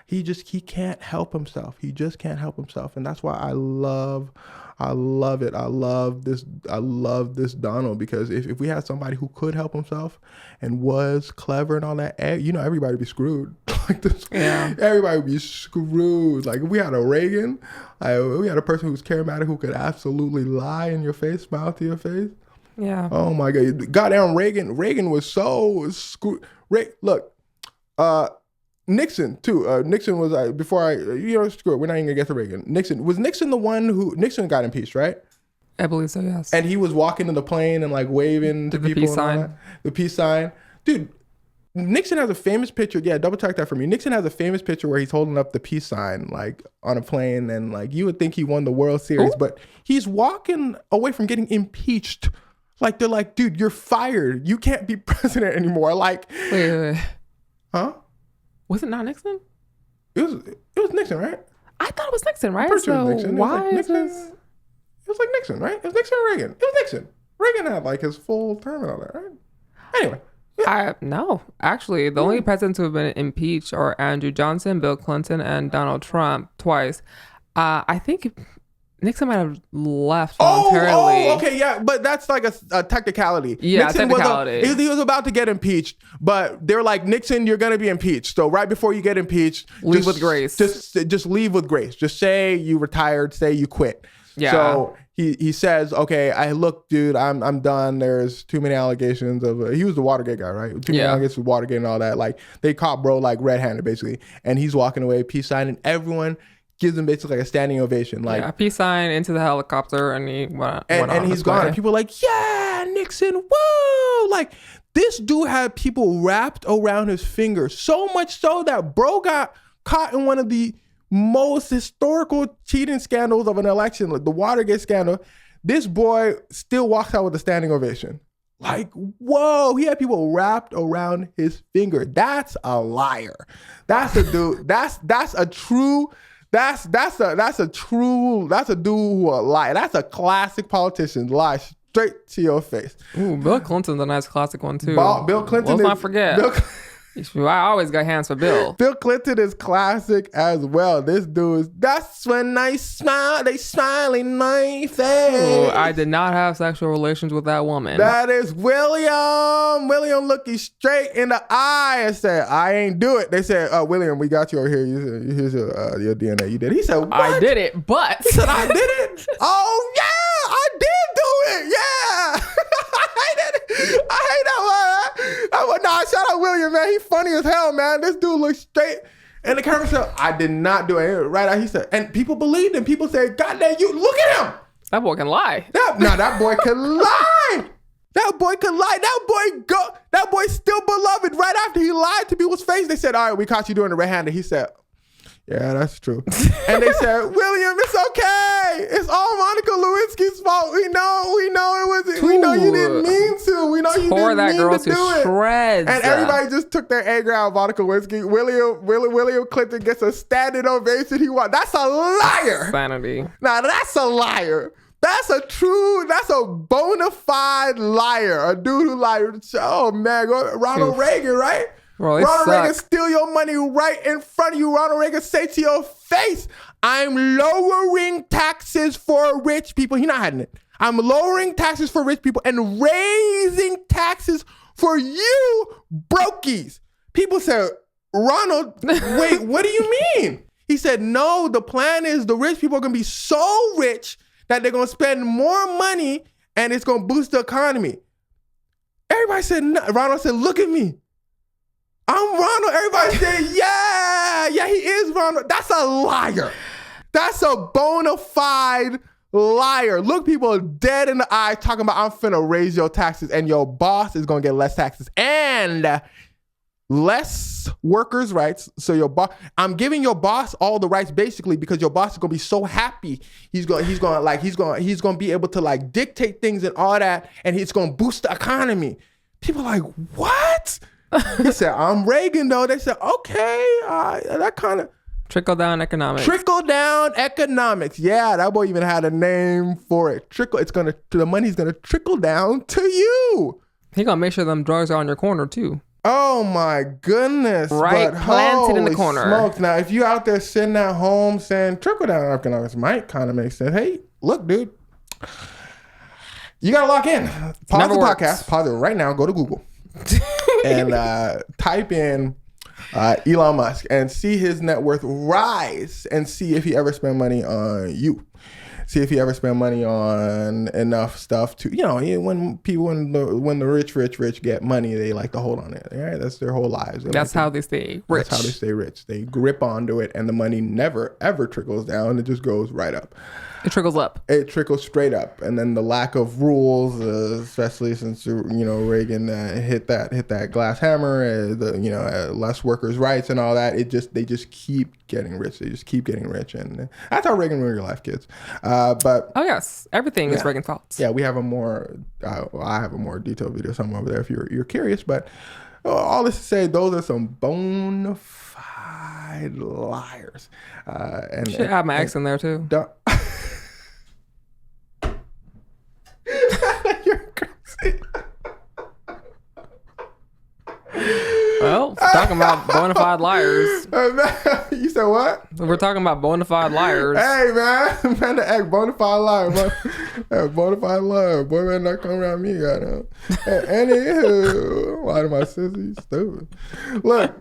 he can't help himself. He just can't help himself. And that's why I love it. I love this Donald, because if we had somebody who could help himself and was clever and all that, everybody would be screwed. Like this, yeah. Everybody would be screwed. Like, if we had a Reagan, we had a person who's charismatic, who could absolutely lie in your face, smile to your face. Yeah. Oh my God. Goddamn Reagan was so screwed. Look, Nixon too. Nixon was screw it. We're not even gonna get to Reagan. Nixon the one who Nixon got impeached, right? I believe so, yes. And he was walking in the plane and like waving to people. Peace sign. The peace sign. Dude, Nixon has a famous picture. Yeah, double check that for me. Nixon has a famous picture where he's holding up the peace sign like on a plane, and like you would think he won the World Series, but he's walking away from getting impeached. Like they're like, dude, you're fired. You can't be president anymore. Like, wait. Huh? Was it not Nixon? It was Nixon, right? I thought it was Nixon, right? Pretty sure So it was Nixon. why It is this? It was like Nixon, right? It was Nixon or Reagan? It was Nixon. Reagan had like his full term and all that, right? Anyway. No, actually, the only presidents who have been impeached are Andrew Johnson, Bill Clinton, and Donald Trump twice. I think Nixon might have left voluntarily. Oh, okay, yeah, but that's like a technicality. Yeah, Nixon technicality. He was about to get impeached, but they're like, Nixon, you're gonna be impeached. So right before you get impeached, leave with grace. Just leave with grace. Just say you retired. Say you quit. Yeah. So he says, okay, dude, I'm done. There's too many allegations of he was the Watergate guy, right? Too many allegations of Watergate and all that. Like they caught bro like red-handed basically, and he's walking away, peace sign, and everyone gives him basically like a standing ovation, like peace sign into the helicopter, and he went and he's gone. And people are like, yeah, Nixon, whoa! Like this dude had people wrapped around his finger, so much so that bro got caught in one of the most historical cheating scandals of an election, like the Watergate scandal. This boy still walks out with a standing ovation. Like, whoa, he had people wrapped around his finger. That's a liar. That's a dude. That's a dude who a liar. That's a classic politician. Lie straight to your face. Ooh, Bill Clinton's a nice classic one too. Bill Clinton. Let's not forget. I always got hands for Bill. Bill Clinton is classic as well. This dude that's when I smile, they smile in my face. Ooh, I did not have sexual relations with that woman. That is William. William looking straight in the eye and said, I ain't do it. They said, William, we got you over here. Here's your DNA. You did it. He said, what? I did it, but. He said, I did it? Oh, yeah, I did do it. Yeah. I hate that one. Nah, shout out William, man. He funny as hell, man. This dude looks straight. And the camera said, I did not do it. Right out, he said, and people believed him. People said, God damn, you look at him. That boy can lie. That boy can lie. That boy can lie. That boy still beloved. Right after he lied to people's face, they said, all right, we caught you doing the red-handed. He said, yeah, that's true. And they said, William, it's okay. It's all Monica Lewinsky's fault. We know it wasn't. We know you didn't mean to. We know you didn't mean to do it. Shreds. And everybody just took their anger out of Monica Lewinsky. William Clinton gets a standing ovation. That's a liar. Sanity. Now that's a liar. That's a bona fide liar. A dude who lied. Oh man, Ronald Reagan, right? Bro, Ronald Reagan steal your money right in front of you. Ronald Reagan say to your face, I'm lowering taxes for rich people. He not hiding it. I'm lowering taxes for rich people and raising taxes for you brokies. People said, Ronald, wait, what do you mean? He said, no, the plan is the rich people are going to be so rich that they're going to spend more money and it's going to boost the economy. Everybody said, no. Ronald said, look at me. I'm Ronald. Everybody said, yeah, he is Ronald. That's a liar. That's a bona fide liar. Look people dead in the eye talking about I'm finna raise your taxes and your boss is gonna get less taxes and less workers' rights. So your boss, I'm giving your boss all the rights basically because your boss is gonna be so happy. He's gonna be able to like dictate things and all that, and he's gonna boost the economy. People are like, what? He said, I'm Reagan though. They said, okay, that kind of trickle down economics. Trickle down economics. Yeah, that boy even had a name for it. The money's gonna trickle down to you. He gonna make sure them drugs are on your corner too. Oh my goodness. Right, planted in the corner. Smokes. Now, if you out there sitting at home saying trickle down economics might kind of make sense. Hey, look, dude. You gotta lock in. Pause the podcast. Pause it right now. Go to Google. And type in Elon Musk and see his net worth rise and see if he ever spent money on you. see if you ever spend money on enough stuff to, when the rich get money, they like to hold on it. Right? That's their whole lives. That's how they stay rich. That's how they stay rich. They grip onto it, and the money never ever trickles down. It just goes right up. It trickles up. It trickles straight up, and then the lack of rules, especially since Reagan hit that glass hammer, less workers' rights and all that. They just keep getting rich. They just keep getting rich, and that's how Reagan ruined your life, kids. But oh yes, everything is Reagan's fault. Yeah, we have I have a more detailed video somewhere over there if you're curious. But all this to say, those are some bona fide liars. And should have my ex in there too. You're crazy. Well, talking about bona fide liars. You said what? We're talking about bona fide liars. Hey, man, the act bona fide liar. Bona fide liar. Boy, man, not come around me, goddamn. Anywho, why am I sissy? Stupid. Look,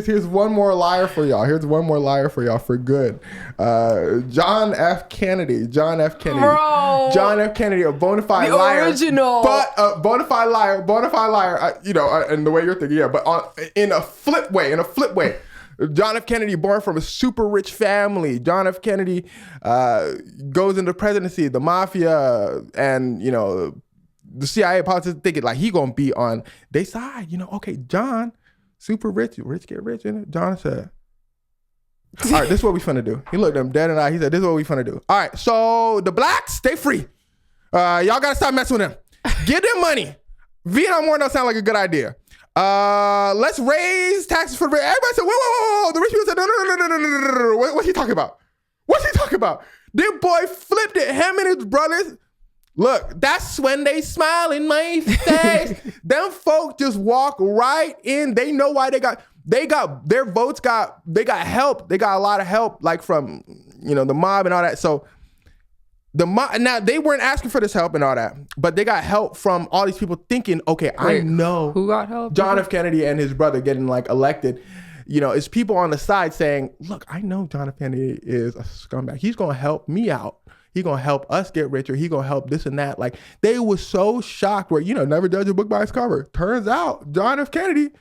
here's one more liar for y'all. Here's one more liar for y'all for good. John F. Kennedy. Bro. John F. Kennedy, a bona fide liar. Original. But a bona fide liar, and the way you're thinking, yeah, but in a flip way. John F. Kennedy, born from a super rich family. John F. Kennedy goes into presidency, the mafia, and the CIA politics thinking like he gonna be on their side. Okay, John, super rich get rich. And John said, "All right, this is what we finna do." He looked them dead in the eye. He said, "This is what we finna do. All right, so the blacks, stay free. Y'all gotta stop messing with them. Give them money. Vietnam War don't sound like a good idea. Let's raise taxes for the rich." Everybody said, whoa. The rich people said, no. What's he talking about? This boy flipped it. Him and his brothers. Look, that's when they smile in my face. Them folk just walk right in. They know why they got their votes they got help. They got a lot of help, like from, the mob and all that. So now they weren't asking for this help and all that, but they got help from all these people thinking, okay, I know who got help. John F. Kennedy and his brother getting like elected. It's people on the side saying, look, I know John F. Kennedy is a scumbag. He's gonna help me out. He's gonna help us get richer. He's gonna help this and that. Like they were so shocked where, never judge a book by its cover. Turns out John F. Kennedy,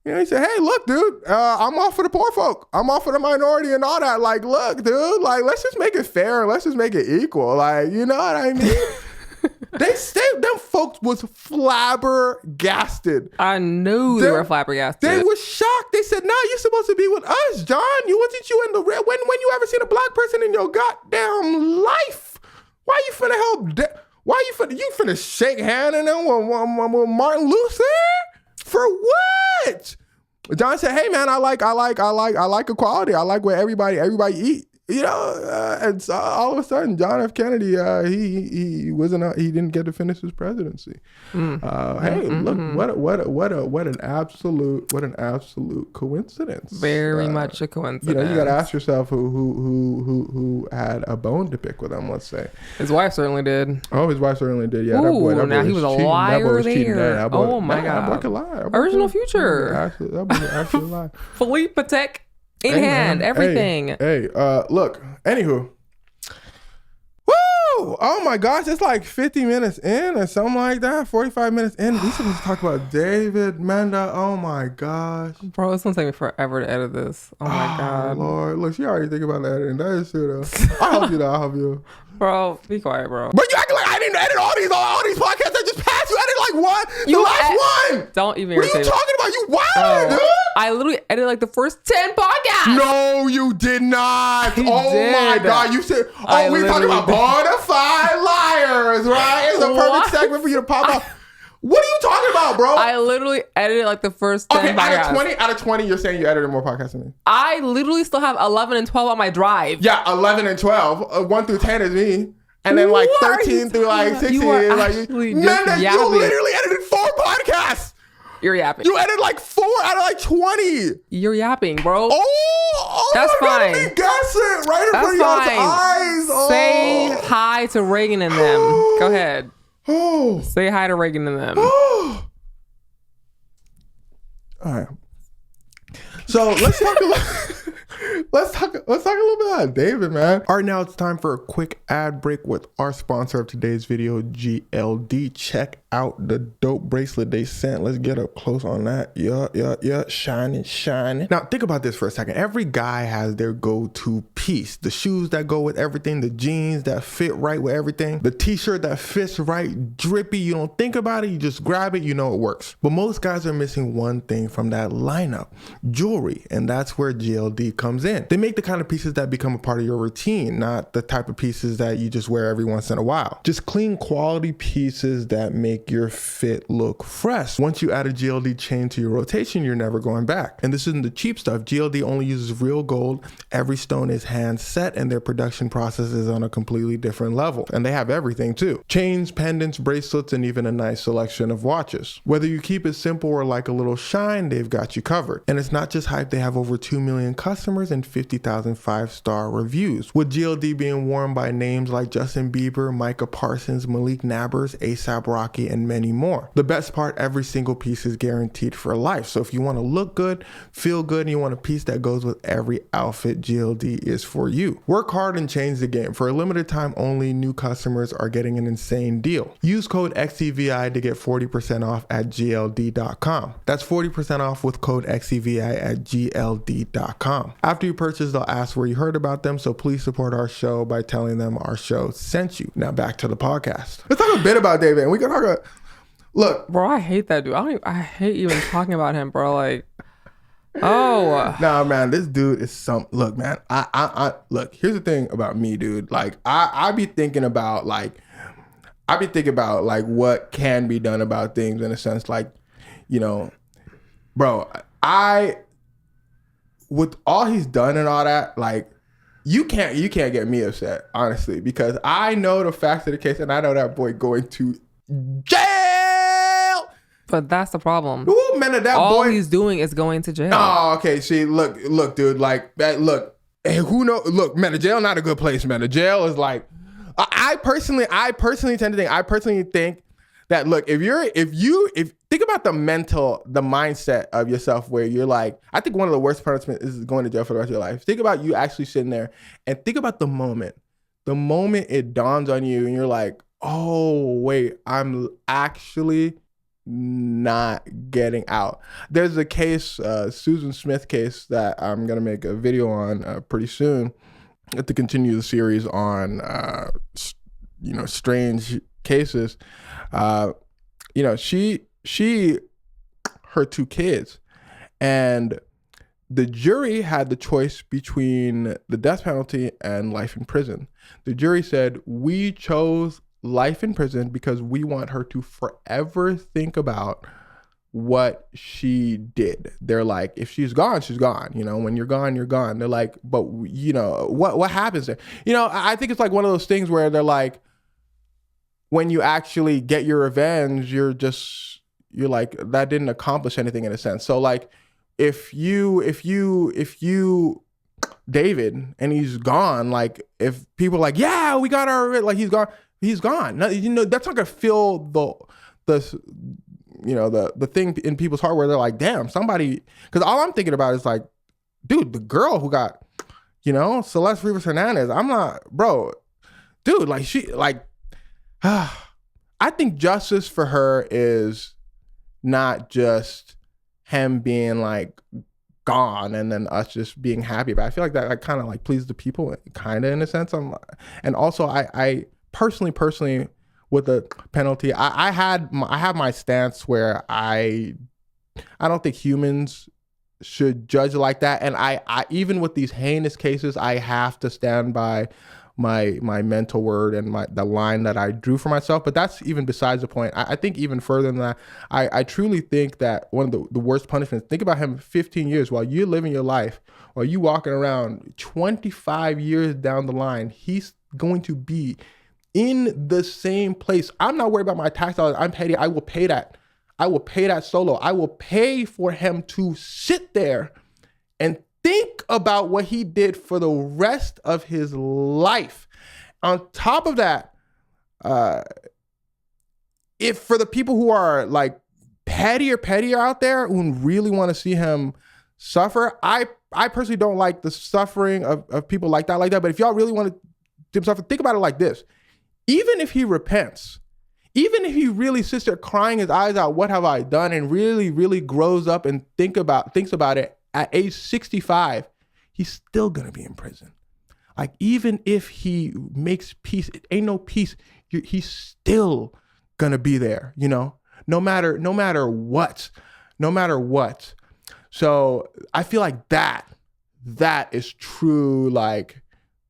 he said, hey, look, dude, I'm all for the poor folk. I'm all for the minority and all that. Like, look, dude, like, let's just make it fair. Let's just make it equal. Like, you know what I mean? Them folks was flabbergasted. I knew they were flabbergasted. They were shocked. They said, nah, you're supposed to be with us, John. Wasn't you in the red? When you ever seen a black person in your goddamn life? Why you finna help? You finna shake hand and then with Martin Luther? For what? John said, "Hey man, I like equality. I like where everybody eat. And so all of a sudden, John F. Kennedy, he didn't get to finish his presidency. Hey, look, what an absolute coincidence. Very much a coincidence. You got to ask yourself who had a bone to pick with him. Let's say his wife certainly did. Oh, his wife certainly did. Yeah, Ooh, now he was a liar there. Oh my God, that boy could lie. Original Future. That boy actually lie. Philippe Patek. In hand, everything. Hey, look, anywho. Woo! Oh my gosh, it's like 50 minutes in or something like that, 45 minutes in. We supposed to talk about David Menda. Oh my gosh. Bro, it's gonna take me forever to edit this. Oh my God. Lord, look, she already think about editing. That is true though. I'll help you. Bro, be quiet, bro. But you acting like I didn't edit all these podcasts that just passed. You edited like one. The last one. Don't even. What are you talking about? You wild, dude. I literally edited like the first 10 podcasts. No, you did not. He oh did. My God. You said, we're talking about bona fide liars, right? It's a perfect segment for you to pop up. What are you talking about, bro? I literally edited like the first 10 podcasts. Out of 20, you're saying you edited more podcasts than me. I literally still have 11 and 12 on my drive. Yeah, 11 and 12. 1 through 10 is me. And then like 13 through like 16 is like you literally edited 4 podcasts. You're yapping. You edited like 4 out of like 20. You're yapping, bro. Oh, that's fine. Guess it right in front of y'all's eyes. Oh. Say hi to Reagan and them. Go ahead. Oh. Say hi to Reagan and them. Oh. All right. So let's talk a little. Let's talk a little bit about David, man. All right, now it's time for a quick ad break with our sponsor of today's video, GLD. Check out the dope bracelet they sent. Let's get up close on that. Yeah. Shining. Now, think about this for a second. Every guy has their go-to piece. The shoes that go with everything, the jeans that fit right with everything, the t-shirt that fits right, drippy. You don't think about it, you just grab it, you know it works. But most guys are missing one thing from that lineup, jewelry, and that's where GLD comes in. They make the kind of pieces that become a part of your routine, not the type of pieces that you just wear every once in a while. Just clean, quality pieces that make your fit look fresh. Once you add a GLD chain to your rotation, you're never going back. And this isn't the cheap stuff. GLD only uses real gold. Every stone is hand set, and their production process is on a completely different level. And they have everything too. Chains, pendants, bracelets, and even a nice selection of watches. Whether you keep it simple or like a little shine, they've got you covered. And it's not just hype. They have over 2 million customers and 50,000 5-star reviews, with GLD being worn by names like Justin Bieber, Micah Parsons, Malik Nabbers, A$AP Rocky, and many more. The best part, every single piece is guaranteed for life. So if you want to look good, feel good, and you want a piece that goes with every outfit, GLD is for you. Work hard and change the game. For a limited time only, new customers are getting an insane deal. Use code XEVI to get 40% off at GLD.com. That's 40% off with code XEVI at GLD.com. After you purchase, they'll ask where you heard about them, so please support our show by telling them our show sent you. Now back to the podcast. Let's talk a bit about David, and we can talk about... Look, bro, I hate that dude. I hate even talking about him, bro. Like, oh, nah, man, this dude is some. Look, man, I look. Here's the thing about me, dude. Like, I be thinking about like what can be done about things in a sense, like, you know, bro. With all he's done and all that, like, you can't get me upset, honestly, because I know the facts of the case, and I know that boy going to jail. But that's the problem. Ooh, man, that all boy, he's doing is going to jail. Oh, okay. See, look, dude. Like that. Look, hey, who know? Look, man, the jail not a good place, man. The jail is like, I personally tend to think. I personally think that, look, if think about the mindset of yourself, where you're like, I think one of the worst punishments is going to jail for the rest of your life. Think about you actually sitting there and think about the moment it dawns on you and you're like, oh wait, I'm actually not getting out. There's a case, Susan Smith case, that I'm gonna make a video on pretty soon to continue the series on strange cases. She her 2 kids, and the jury had the choice between the death penalty and life in prison. The jury said, we chose life in prison because we want her to forever think about what she did. They're like, if she's gone, she's gone. You know, when you're gone, you're gone. They're like, but you know, what happens there? You know, I think it's like one of those things where they're like, when you actually get your revenge, you're like, that didn't accomplish anything in a sense. So like, if you David and he's gone, like if people are like, yeah, we got our, like he's gone. No, you know, that's not gonna fill the thing in people's heart where they're like, damn, somebody, because all I'm thinking about is like, dude, the girl who got, you know, Celeste Rivas Hernandez, I'm not, bro, dude, like she, like, I think justice for her is not just him being like gone and then us just being happy about it. I feel like that kind of like pleased the people, kind of, in a sense. And also I personally with the penalty, I have my stance where I don't think humans should judge like that. And I even with these heinous cases, I have to stand by my mental word and the line that I drew for myself. But that's even besides the point. I think even further than that, I truly think that one of the worst punishments, think about him 15 years while you're living your life, while you walking around 25 years down the line, he's going to be in the same place. I'm not worried about my tax dollars. I'm petty. I will pay that. I will pay that solo. I will pay for him to sit there and think about what he did for the rest of his life. On top of that, if for the people who are like pettier out there who really want to see him suffer, I I personally don't like the suffering of people like that. But if y'all really want to suffer, think about it like this. Even if he repents, even if he really sits there crying his eyes out, what have I done? And really, really grows up and thinks about it at age 65, he's still going to be in prison. Like, even if he makes peace, it ain't no peace. He's still going to be there, no matter what. So I feel like that is true, like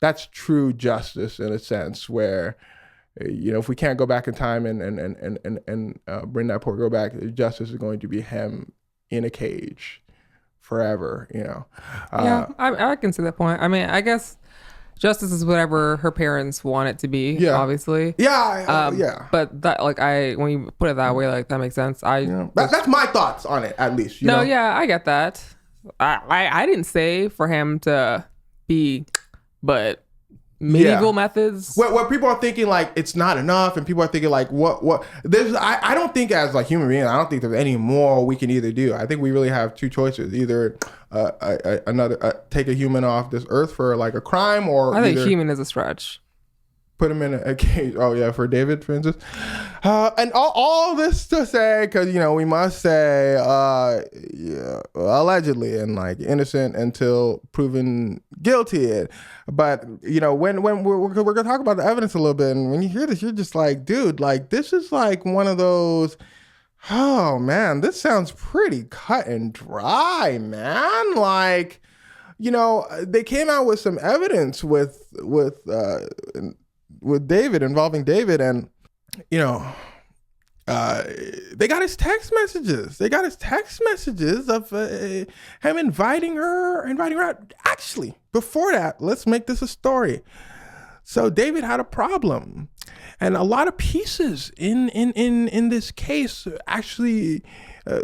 that's true justice in a sense where, if we can't go back in time and bring that poor girl back, justice is going to be him in a cage forever, Yeah, I can see that point. I mean, I guess justice is whatever her parents want it to be, obviously. Yeah. But that, like, when you put it that way, like, that makes sense. That's my thoughts on it, at least. No, yeah, I get that. I didn't say for him to be, but medieval methods. Where people are thinking like it's not enough, and people are thinking like what there's I don't think as like human beings, I don't think there's any more we can either do. I think we really have two choices: either take a human off this earth for like a crime, or I think human is a stretch. Put him in a cage. Oh yeah, for David, for instance. And all this to say, because we must say, allegedly, and like innocent until proven guilty. But when we're gonna talk about the evidence a little bit, and when you hear this, you're just like, dude, like this is like one of those. Oh man, this sounds pretty cut and dry, man. Like, they came out with some evidence with David, involving David, and they got his text messages. Of him inviting her out. Actually, before that, let's make this a story. So David had a problem, and a lot of pieces in this case actually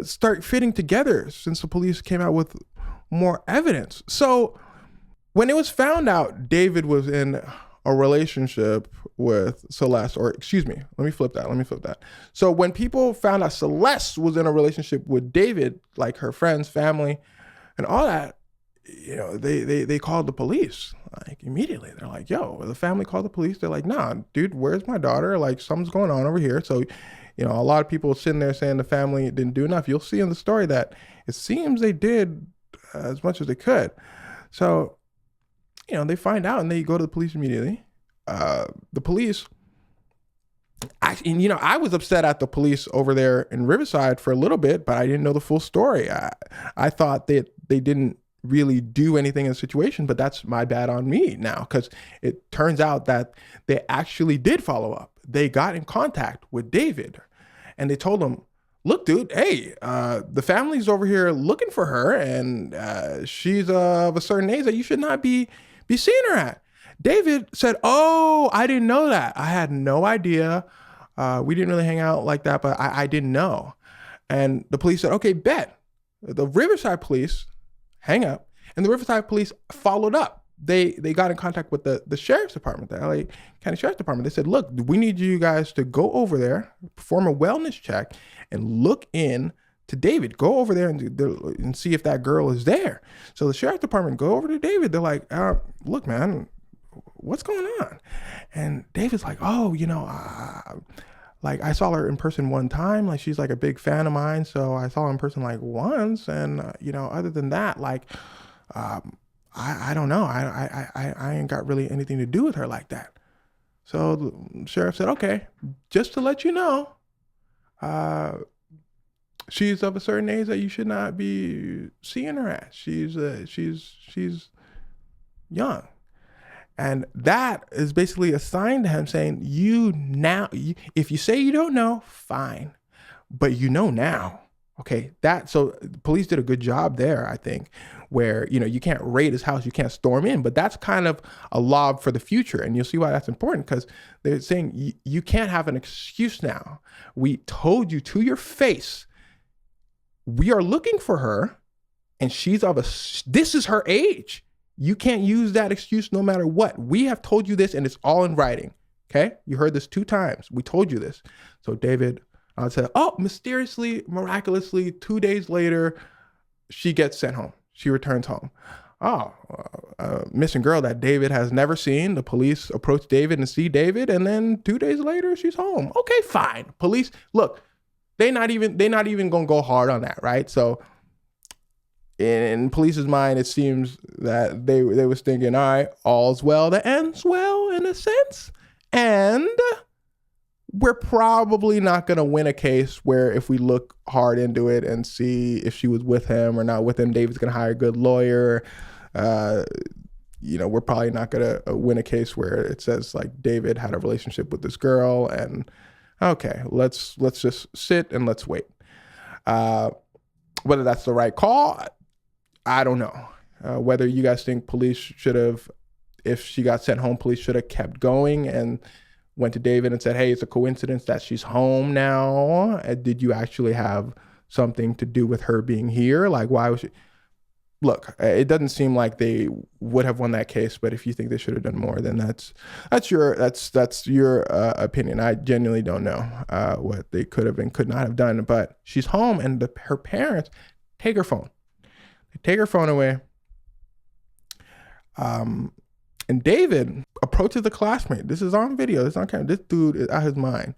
start fitting together since the police came out with more evidence. So when it was found out David was in a relationship with Celeste, or excuse me, let me flip that. So when people found out Celeste was in a relationship with David, like her friends, family, and all that, they called the police, like immediately. They're like, yo, the family called the police. They're like, nah, dude, where's my daughter? Like, something's going on over here. So, a lot of people sitting there saying the family didn't do enough. You'll see in the story that it seems they did as much as they could. So, they find out and they go to the police immediately. The police, I was upset at the police over there in Riverside for a little bit, but I didn't know the full story. I thought that they didn't really do anything in the situation, but that's my bad on me now, because it turns out that they actually did follow up. They got in contact with David and they told him, look, dude, hey, the family's over here looking for her, and she's of a certain age that you should not be seeing her at. David said, oh, I didn't know that. I had no idea. We didn't really hang out like that, but I didn't know. And the police said, okay, bet. The Riverside police hang up, and the Riverside police followed up. They got in contact with the sheriff's department, the LA County Sheriff's Department. They said, look, we need you guys to go over there, perform a wellness check, and look in to David. Go over there and see if that girl is there. So the sheriff's department go over to David. They're like, look, man, what's going on? And David's like, oh, like I saw her in person one time. Like, she's like a big fan of mine. So I saw her in person like once. And, other than that, like, I don't know. I ain't got really anything to do with her like that. So the sheriff said, okay, just to let you know, she's of a certain age that you should not be seeing her at. She's young. And that is basically a sign to him saying, if you say you don't know, fine, but now, okay? So the police did a good job there, I think, where, you can't raid his house, you can't storm in, but that's kind of a lob for the future. And you'll see why that's important, because they're saying you can't have an excuse now. We told you to your face, we are looking for her, and this is her age. You can't use that excuse no matter what. We have told you this, and it's all in writing. Okay? You heard this 2 times. We told you this. So David said, oh, mysteriously, miraculously, 2 days later, she gets sent home. She returns home. oh, a missing girl that David has never seen. The police approach David and see David, and then 2 days later she's home. Okay, fine. Police, look, they not even gonna go hard on that, right? So in police's mind, it seems that they was thinking, all right, all's well that ends well in a sense, and we're probably not going to win a case where if we look hard into it and see if she was with him or not with him, David's going to hire a good lawyer. We're probably not going to win a case where it says like David had a relationship with this girl and okay, let's just sit and let's wait. Whether that's the right call, I don't know. Whether you guys think police should have, if she got sent home, police should have kept going and went to David and said, hey, it's a coincidence that she's home now. Did you actually have something to do with her being here? Like, why was she? Look, it doesn't seem like they would have won that case, but if you think they should have done more, then that's your opinion. I genuinely don't know what they could have and could not have done. But she's home, and her parents take her phone. They take her phone away. And David approaches the classmate. This is on video. This is on camera. This dude is out his mind.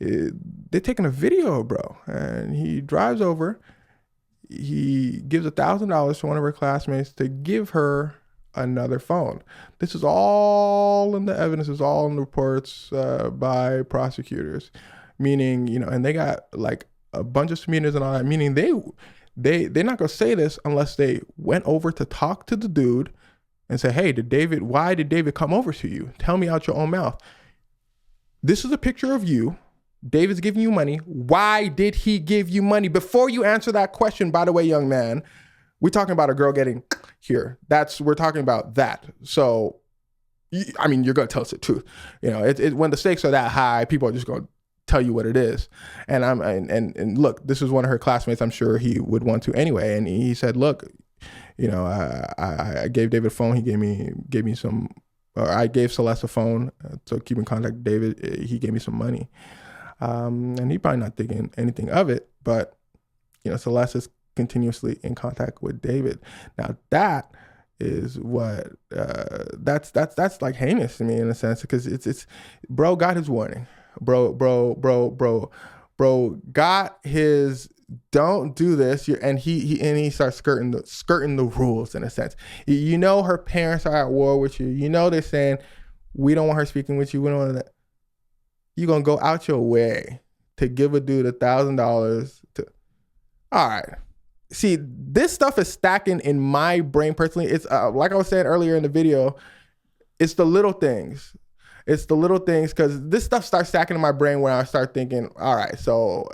They're taking a video, bro. And he drives over. He gives $1,000 to one of her classmates to give her another phone. This is all in the evidence. It's all in the reports by prosecutors. Meaning, and they got like a bunch of subpoenas and all that. Meaning they're not gonna say this unless they went over to talk to the dude and say, hey, why did David come over to you? Tell me out your own mouth. This is a picture of you. David's giving you money. Why did he give you money? Before you answer that question, by the way, young man, we're talking about a girl getting here. We're talking about that. So, I mean, you're going to tell us the truth. When the stakes are that high, people are just going to tell you what it is. And look, this is one of her classmates. I'm sure he would want to anyway. And he said, look, I gave David a phone. He gave me some, or I gave Celeste a phone to keep in contact with David. He gave me some money. And he probably not thinking anything of it, but Celeste is continuously in contact with David. Now that is what that's like heinous to me in a sense, because it's bro got his warning. Bro got his don't do this, and he starts skirting the rules in a sense. Her parents are at war with you. They're saying we don't want her speaking with you. We don't want that. You're gonna go out your way to give a dude $1,000 to. All right. See, this stuff is stacking in my brain personally. It's like I was saying earlier in the video, it's the little things. It's the little things, because this stuff starts stacking in my brain when I start thinking, all right, so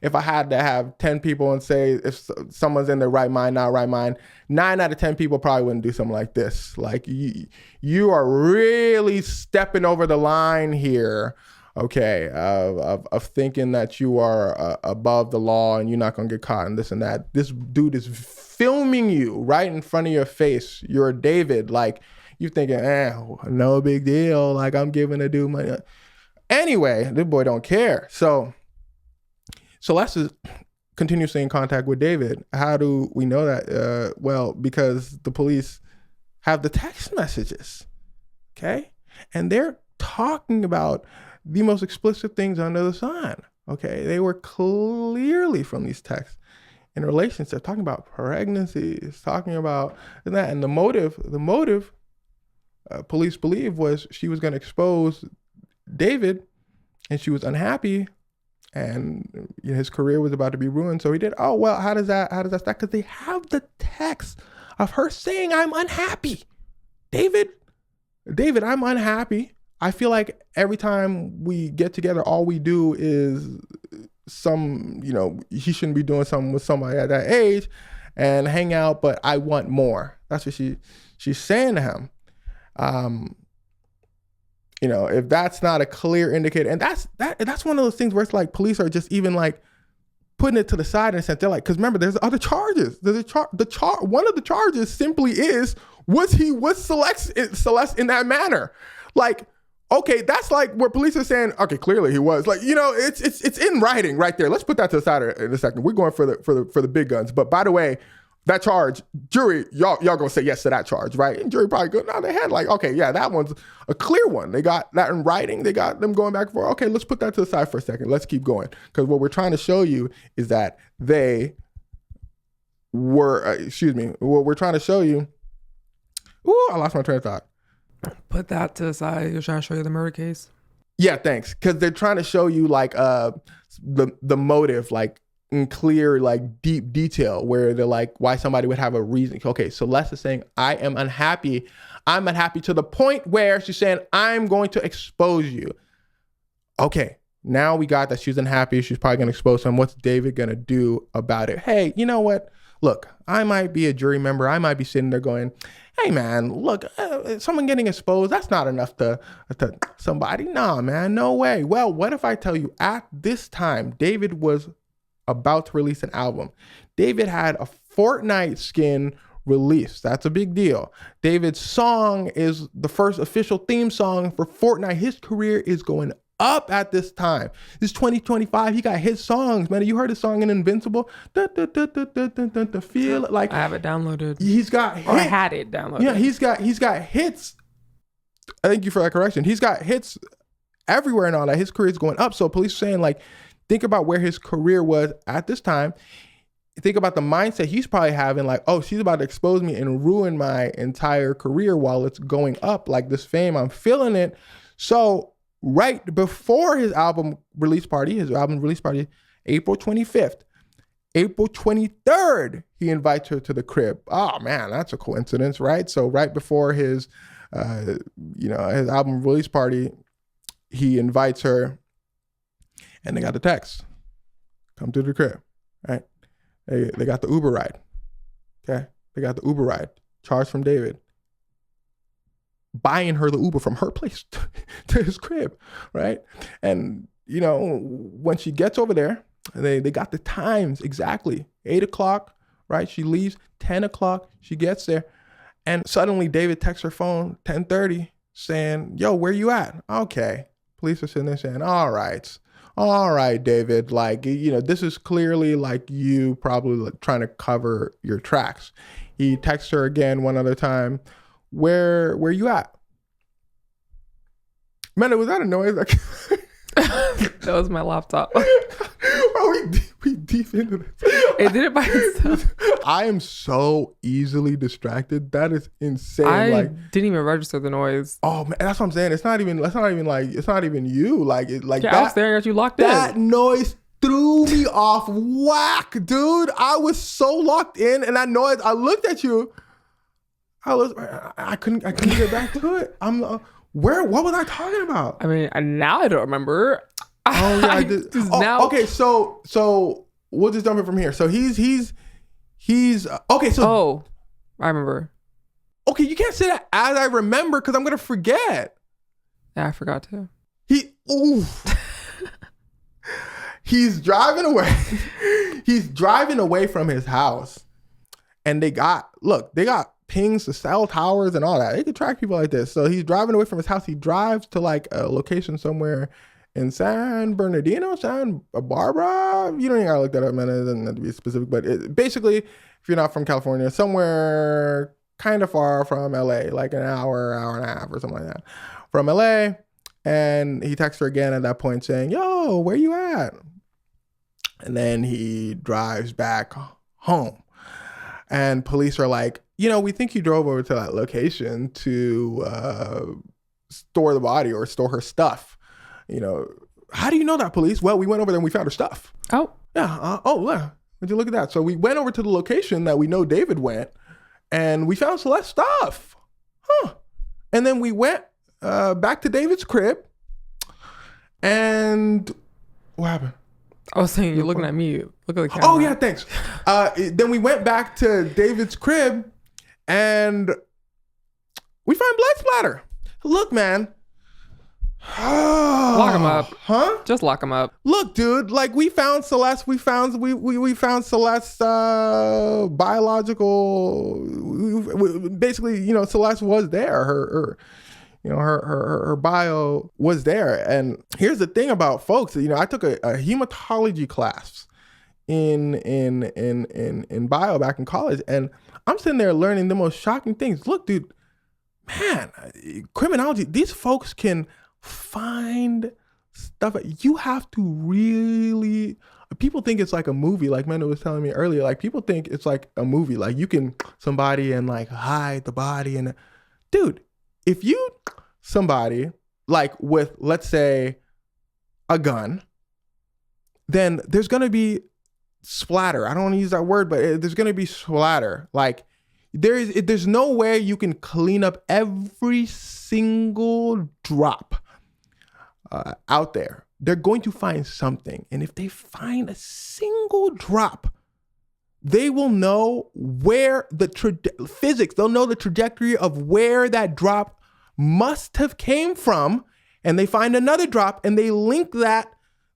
if I had to have 10 people and say if someone's in their right mind, not right mind, 9 out of 10 people probably wouldn't do something like this. Like you are really stepping over the line here, okay, of thinking that you are above the law and you're not gonna get caught in this and that. This dude is filming you right in front of your face. You're David, like you're thinking, no big deal. Like I'm giving a dude money. Anyway, this boy don't care. So Celeste is continuously in contact with David. How do we know that? Well, because the police have the text messages, okay? And they're talking about the most explicit things under the sun, okay? They were clearly from these texts in relationships, talking about pregnancies, talking about that. And the motive, police believe, was she was going to expose David, and she was unhappy, and his career was about to be ruined. So he did. Oh, well, how does that stack? Because they have the text of her saying, I'm unhappy. David, I'm unhappy. I feel like every time we get together, all we do is he shouldn't be doing something with somebody at that age and hang out, but I want more. That's what she's saying to him. If that's not a clear indicator, and that's one of those things where it's like police are just even like putting it to the side in a sense. They're like, because remember, there's other charges. There's one of the charges simply is, was he with Celeste in that manner? Like, okay, that's like where police are saying, okay, clearly he was. Like, it's in writing right there. Let's put that to the side in a second. We're going for the big guns. But by the way, that charge, jury, y'all gonna say yes to that charge, right? And jury probably go nod their head like, okay, yeah, that one's a clear one. They got that in writing. They got them going back and forth. Okay, let's put that to the side for a second. Let's keep going. Because what we're trying to show you is that they were, what we're trying to show you, I lost my train of thought. Put that to the side. You're trying to show you the murder case? Yeah, thanks. Because they're trying to show you like the motive, like in clear, like deep detail, where they're like, why somebody would have a reason. Okay, Celeste is saying, I am unhappy. I'm unhappy to the point where she's saying, I'm going to expose you. Okay, now we got that she's unhappy. She's probably going to expose him. What's David going to do about it? Hey, you know what? Look, I might be a jury member. I might be sitting there going, hey, man, look, someone getting exposed, that's not enough to somebody. Nah, man, no way. Well, what if I tell you at this time, David was about to release an album. David had a Fortnite skin release. That's a big deal. David's song is the first official theme song for Fortnite. His career is going up at this time. This is 2025. He got hit songs, man. You heard his song in Invincible? Feel like I have it downloaded. He's got hits. Or I had it downloaded. Yeah, he's got hits. Thank you for that correction. He's got hits everywhere and all that. His career is going up. So police are saying, like, think about where his career was at this time. Think about the mindset he's probably having, like, oh, she's about to expose me and ruin my entire career while it's going up. Like this fame, I'm feeling it. So right before his album release party, April 25th, April 23rd, he invites her to the crib. Oh man, that's a coincidence, right? So right before his album release party, he invites her and they got the text, come to the crib, right? They got the Uber ride, okay? They got the Uber ride, charged from David, buying her the Uber from her place to his crib, right? And, you know, when she gets over there, they got the times exactly, 8 o'clock, right? She leaves, 10 o'clock, she gets there. And suddenly David texts her phone, 10:30, saying, yo, where you at? Okay. Police are sitting there saying, all right, David, like, you know, this is clearly like you probably like trying to cover your tracks. He texts her again one other time, where you at? Man, was that a noise? That was my laptop. Oh, we deep into this. It did it by itself. I am so easily distracted. That is insane. I didn't even register the noise. Oh man, that's what I'm saying. It's not even you. Like I was staring at you locked in. That noise threw me off whack, dude. I was so locked in, and that noise. I looked at you. I couldn't get back to it. What was I talking about? I mean, now I don't remember. Oh yeah, I did. Okay, so we'll just jump in from here. So he's okay. So I remember. Okay, you can't say that as I remember because I'm gonna forget. Yeah, I forgot too. He's driving away. He's driving away from his house, and they got pings to cell towers and all that. They could track people like this. So he's driving away from his house. He drives to like a location somewhere in San Bernardino, San Barbara. You don't even gotta look that up, man. It doesn't have to be specific, but basically, if you're not from California, somewhere kind of far from LA, like an hour and a half or something like that from LA. And he texts her again at that point saying, yo, where you at? And then he drives back home. And police are like, we think you drove over to that location to store the body or store her stuff. How do you know that, police? Well, we went over there and we found her stuff. Oh. Yeah. Would you look at that? So we went over to the location that we know David went, and we found Celeste's stuff. Huh. And then we went back to David's crib, and what happened? I was saying, you're looking at me. Look at the camera. Oh, yeah, thanks. Then we went back to David's crib, and we find blood splatter. Look, man. Lock him up. Huh? Just lock him up. Look, dude, like we found Celeste. We found Celeste's biological. Basically, Celeste was there. Her bio was there. And here's the thing about folks. I took a hematology class in bio back in college, and I'm sitting there learning the most shocking things. Look, dude, man, criminology, these folks can find stuff. You have to really, people think it's like a movie, like Mendo was telling me earlier, like people think it's like a movie, like you can somebody and like hide the body. And dude, if you somebody like with, let's say, a gun, then there's going to be splatter. I don't want to use that word, but there's going to be splatter. Like there's no way you can clean up every single drop out there. They're going to find something. And if they find a single drop, they will know where physics, they'll know the trajectory of where that drop must have came from. And they find another drop and they link that.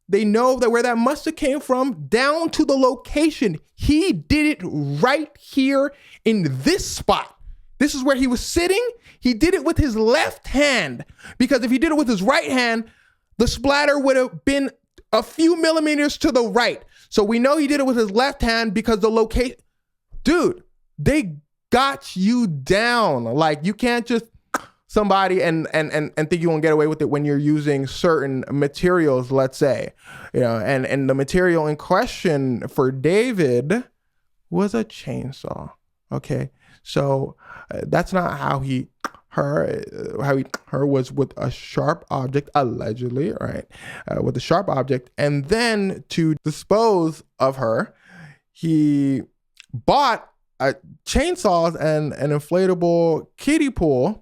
They know that where that must have came from down to the location. He did it right here in this spot. This is where he was sitting. He did it with his left hand, because if he did it with his right hand, the splatter would have been a few millimeters to the right. So we know he did it with his left hand because the location, dude, they got you down. Like you can't just somebody and think you won't get away with it when you're using certain materials, let's say, and the material in question for David was a chainsaw. Okay. So that's not how her was with a sharp object, allegedly, right? With a sharp object. And then to dispose of her, he bought chainsaws and an inflatable kiddie pool,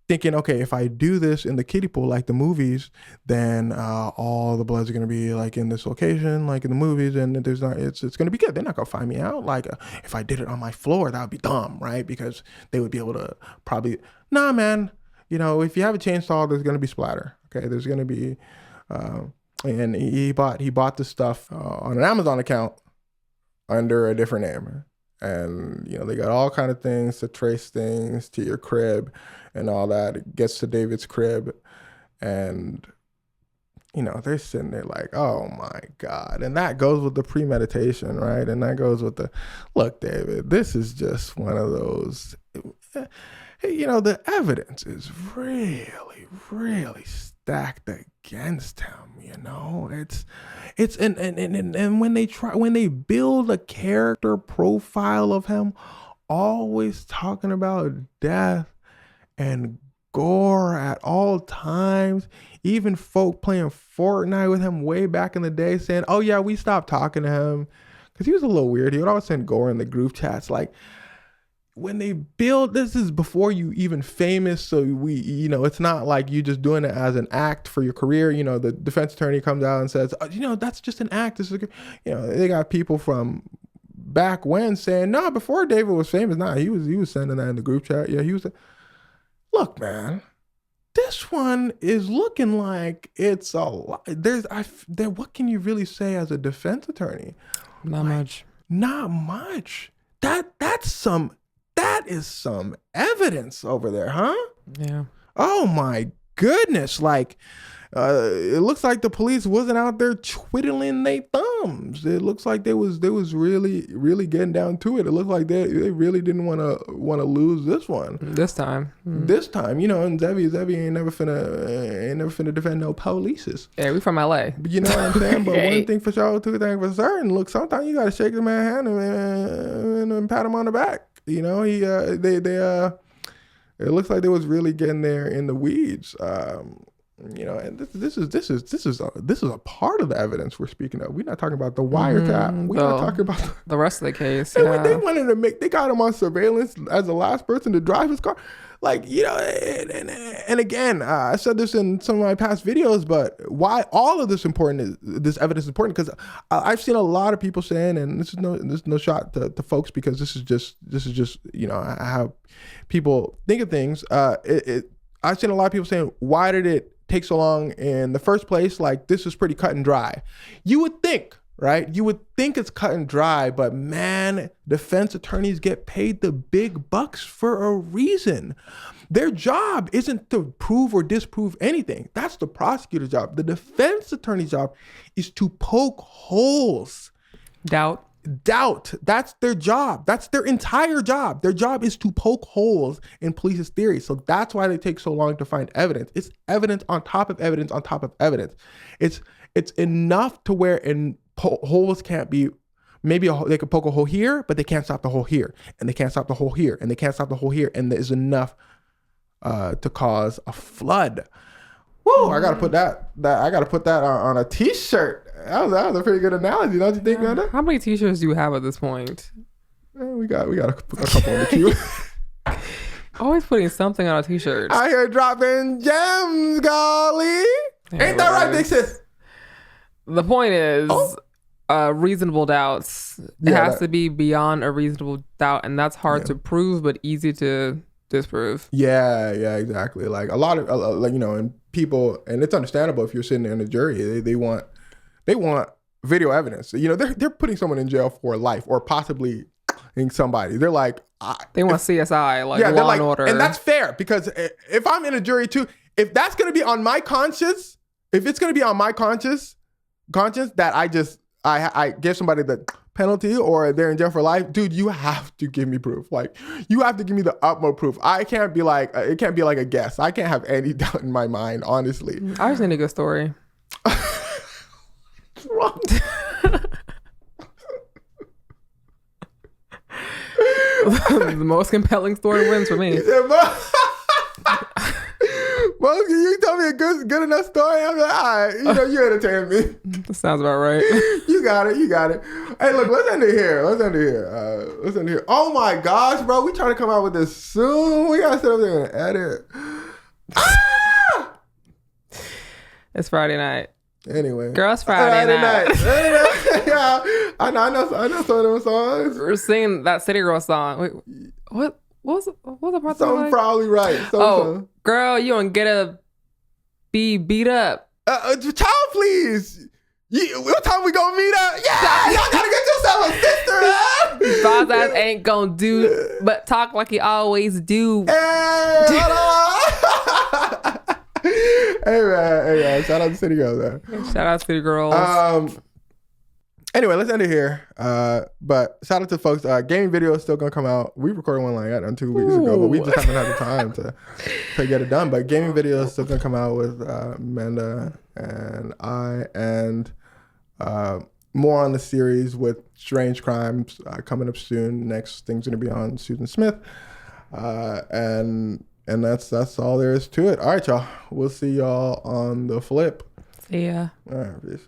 thinking, okay, if I do this in the kiddie pool, like the movies, then all the bloods are going to be like in this location, like in the movies, and it's going to be good. They're not going to find me out. Like if I did it on my floor, that would be dumb, right? Because they would be able to probably, nah, man, if you have a chainsaw, there's going to be splatter. Okay. There's going to be, and he bought this stuff on an Amazon account under a different name. And, they got all kind of things to trace things to your crib and all that. It gets to David's crib and, they're sitting there like, oh my God. And that goes with the premeditation, right? And that goes with look, David, this is just one of those, the evidence is really, really stacked against him. It's and when they build a character profile of him, always talking about death and gore at all times, even folk playing Fortnite with him way back in the day saying, oh yeah, we stopped talking to him because he was a little weird. He would always send gore in the group chats. Like when they build, this is before you even famous. So it's not like you just doing it as an act for your career. The defense attorney comes out and says, that's just an act. This is, they got people from back when saying, no, before David was famous. Nah, he was sending that in the group chat. Yeah, he was. Look, man, this one is looking like it's a lot. What can you really say as a defense attorney? Not much. Not much. That is some evidence over there, huh? Yeah. Oh my goodness. Like, it looks like the police wasn't out there twiddling their thumbs. It looks like they was really, really getting down to it. It looked like they really didn't want to lose this one. This time. Mm-hmm. This time, and Xevi ain't never finna defend no polices. Yeah, we from LA. You know what I'm saying? But one thing for sure, two things for certain. Look, sometimes you gotta shake the man's hand and pat him on the back. It looks like they was really getting there in the weeds. And this is a part of the evidence we're speaking of. We're not talking about the wiretap. We're not talking about the rest of the case. They wanted to they got him on surveillance as the last person to drive his car. Like, and again, I said this in some of my past videos, but why all of this evidence is important? Because I've seen a lot of people saying, and this is no shot to folks, because this is just how people think of things. I've seen a lot of people saying, why did it take so long in the first place? Like, this is pretty cut and dry. You would think, right? You would think it's cut and dry, but man, defense attorneys get paid the big bucks for a reason. Their job isn't to prove or disprove anything. That's the prosecutor's job. The defense attorney's job is to poke holes Doubt. That's their job. That's their entire job. Their job is to poke holes in police's theories. So that's why they take so long to find evidence. It's evidence on top of evidence on top of evidence. It's enough to where holes can't be. Maybe they could poke a hole here, but they can't stop the hole here, and they can't stop the hole here, and they can't stop the hole here, and there's enough to cause a flood. Woo! I gotta put that. I gotta put that on a T-shirt. That was a pretty good analogy, don't you think, Amanda? How many T-shirts do you have at this point? We got a couple on the queue. Always putting something on a T-shirt. I hear dropping gems, golly. Ain't that right, big sis? The point is, reasonable doubts. It has to be beyond a reasonable doubt, and that's hard to prove, but easy to disprove. Yeah, exactly. Like a lot of and people, and it's understandable if you're sitting in a jury, they want video evidence. They're putting someone in jail for life or possibly somebody. They're like they want CSI, like Law and Order, and that's fair because if I'm in a jury too, if that's going to be on my conscience, if it's going to be on my conscience that I give somebody the penalty or they're in jail for life, dude, you have to give me proof. Like, you have to give me the utmost proof. I can't be like, it can't be like a guess. I can't have any doubt in my mind, honestly. I just need a good story. What's wrong? The most compelling story wins for me. Well, you tell me a good enough story, I'm like, all right, you entertain me. That sounds about right. You got it. Hey, look, let's end it here. Oh my gosh, bro, we trying to come out with this soon. We gotta sit up there and edit. It's Friday night. Anyway, Girls Friday night. Yeah, I know some of those songs. We're singing that City Girl song. Wait, what was the part? Something probably right. Girl, you don't get to be beat up. Child, please. What time we gonna meet up? Yeah, y'all gotta get yourself a sister. Boss ass ain't gonna do but talk like he always do. Hey, hey man, shout out to City Girls, man. Shout out to City Girls. Anyway, let's end it here. But shout out to folks. Gaming video is still gonna come out. We recorded one like that 2 weeks ago, but we just haven't had the time to get it done. But gaming video is still gonna come out with Amanda and I, and more on the series with Strange Crimes coming up soon. Next thing's gonna be on Susan Smith, and that's all there is to it. All right, y'all. We'll see y'all on the flip. See ya. All right, peace.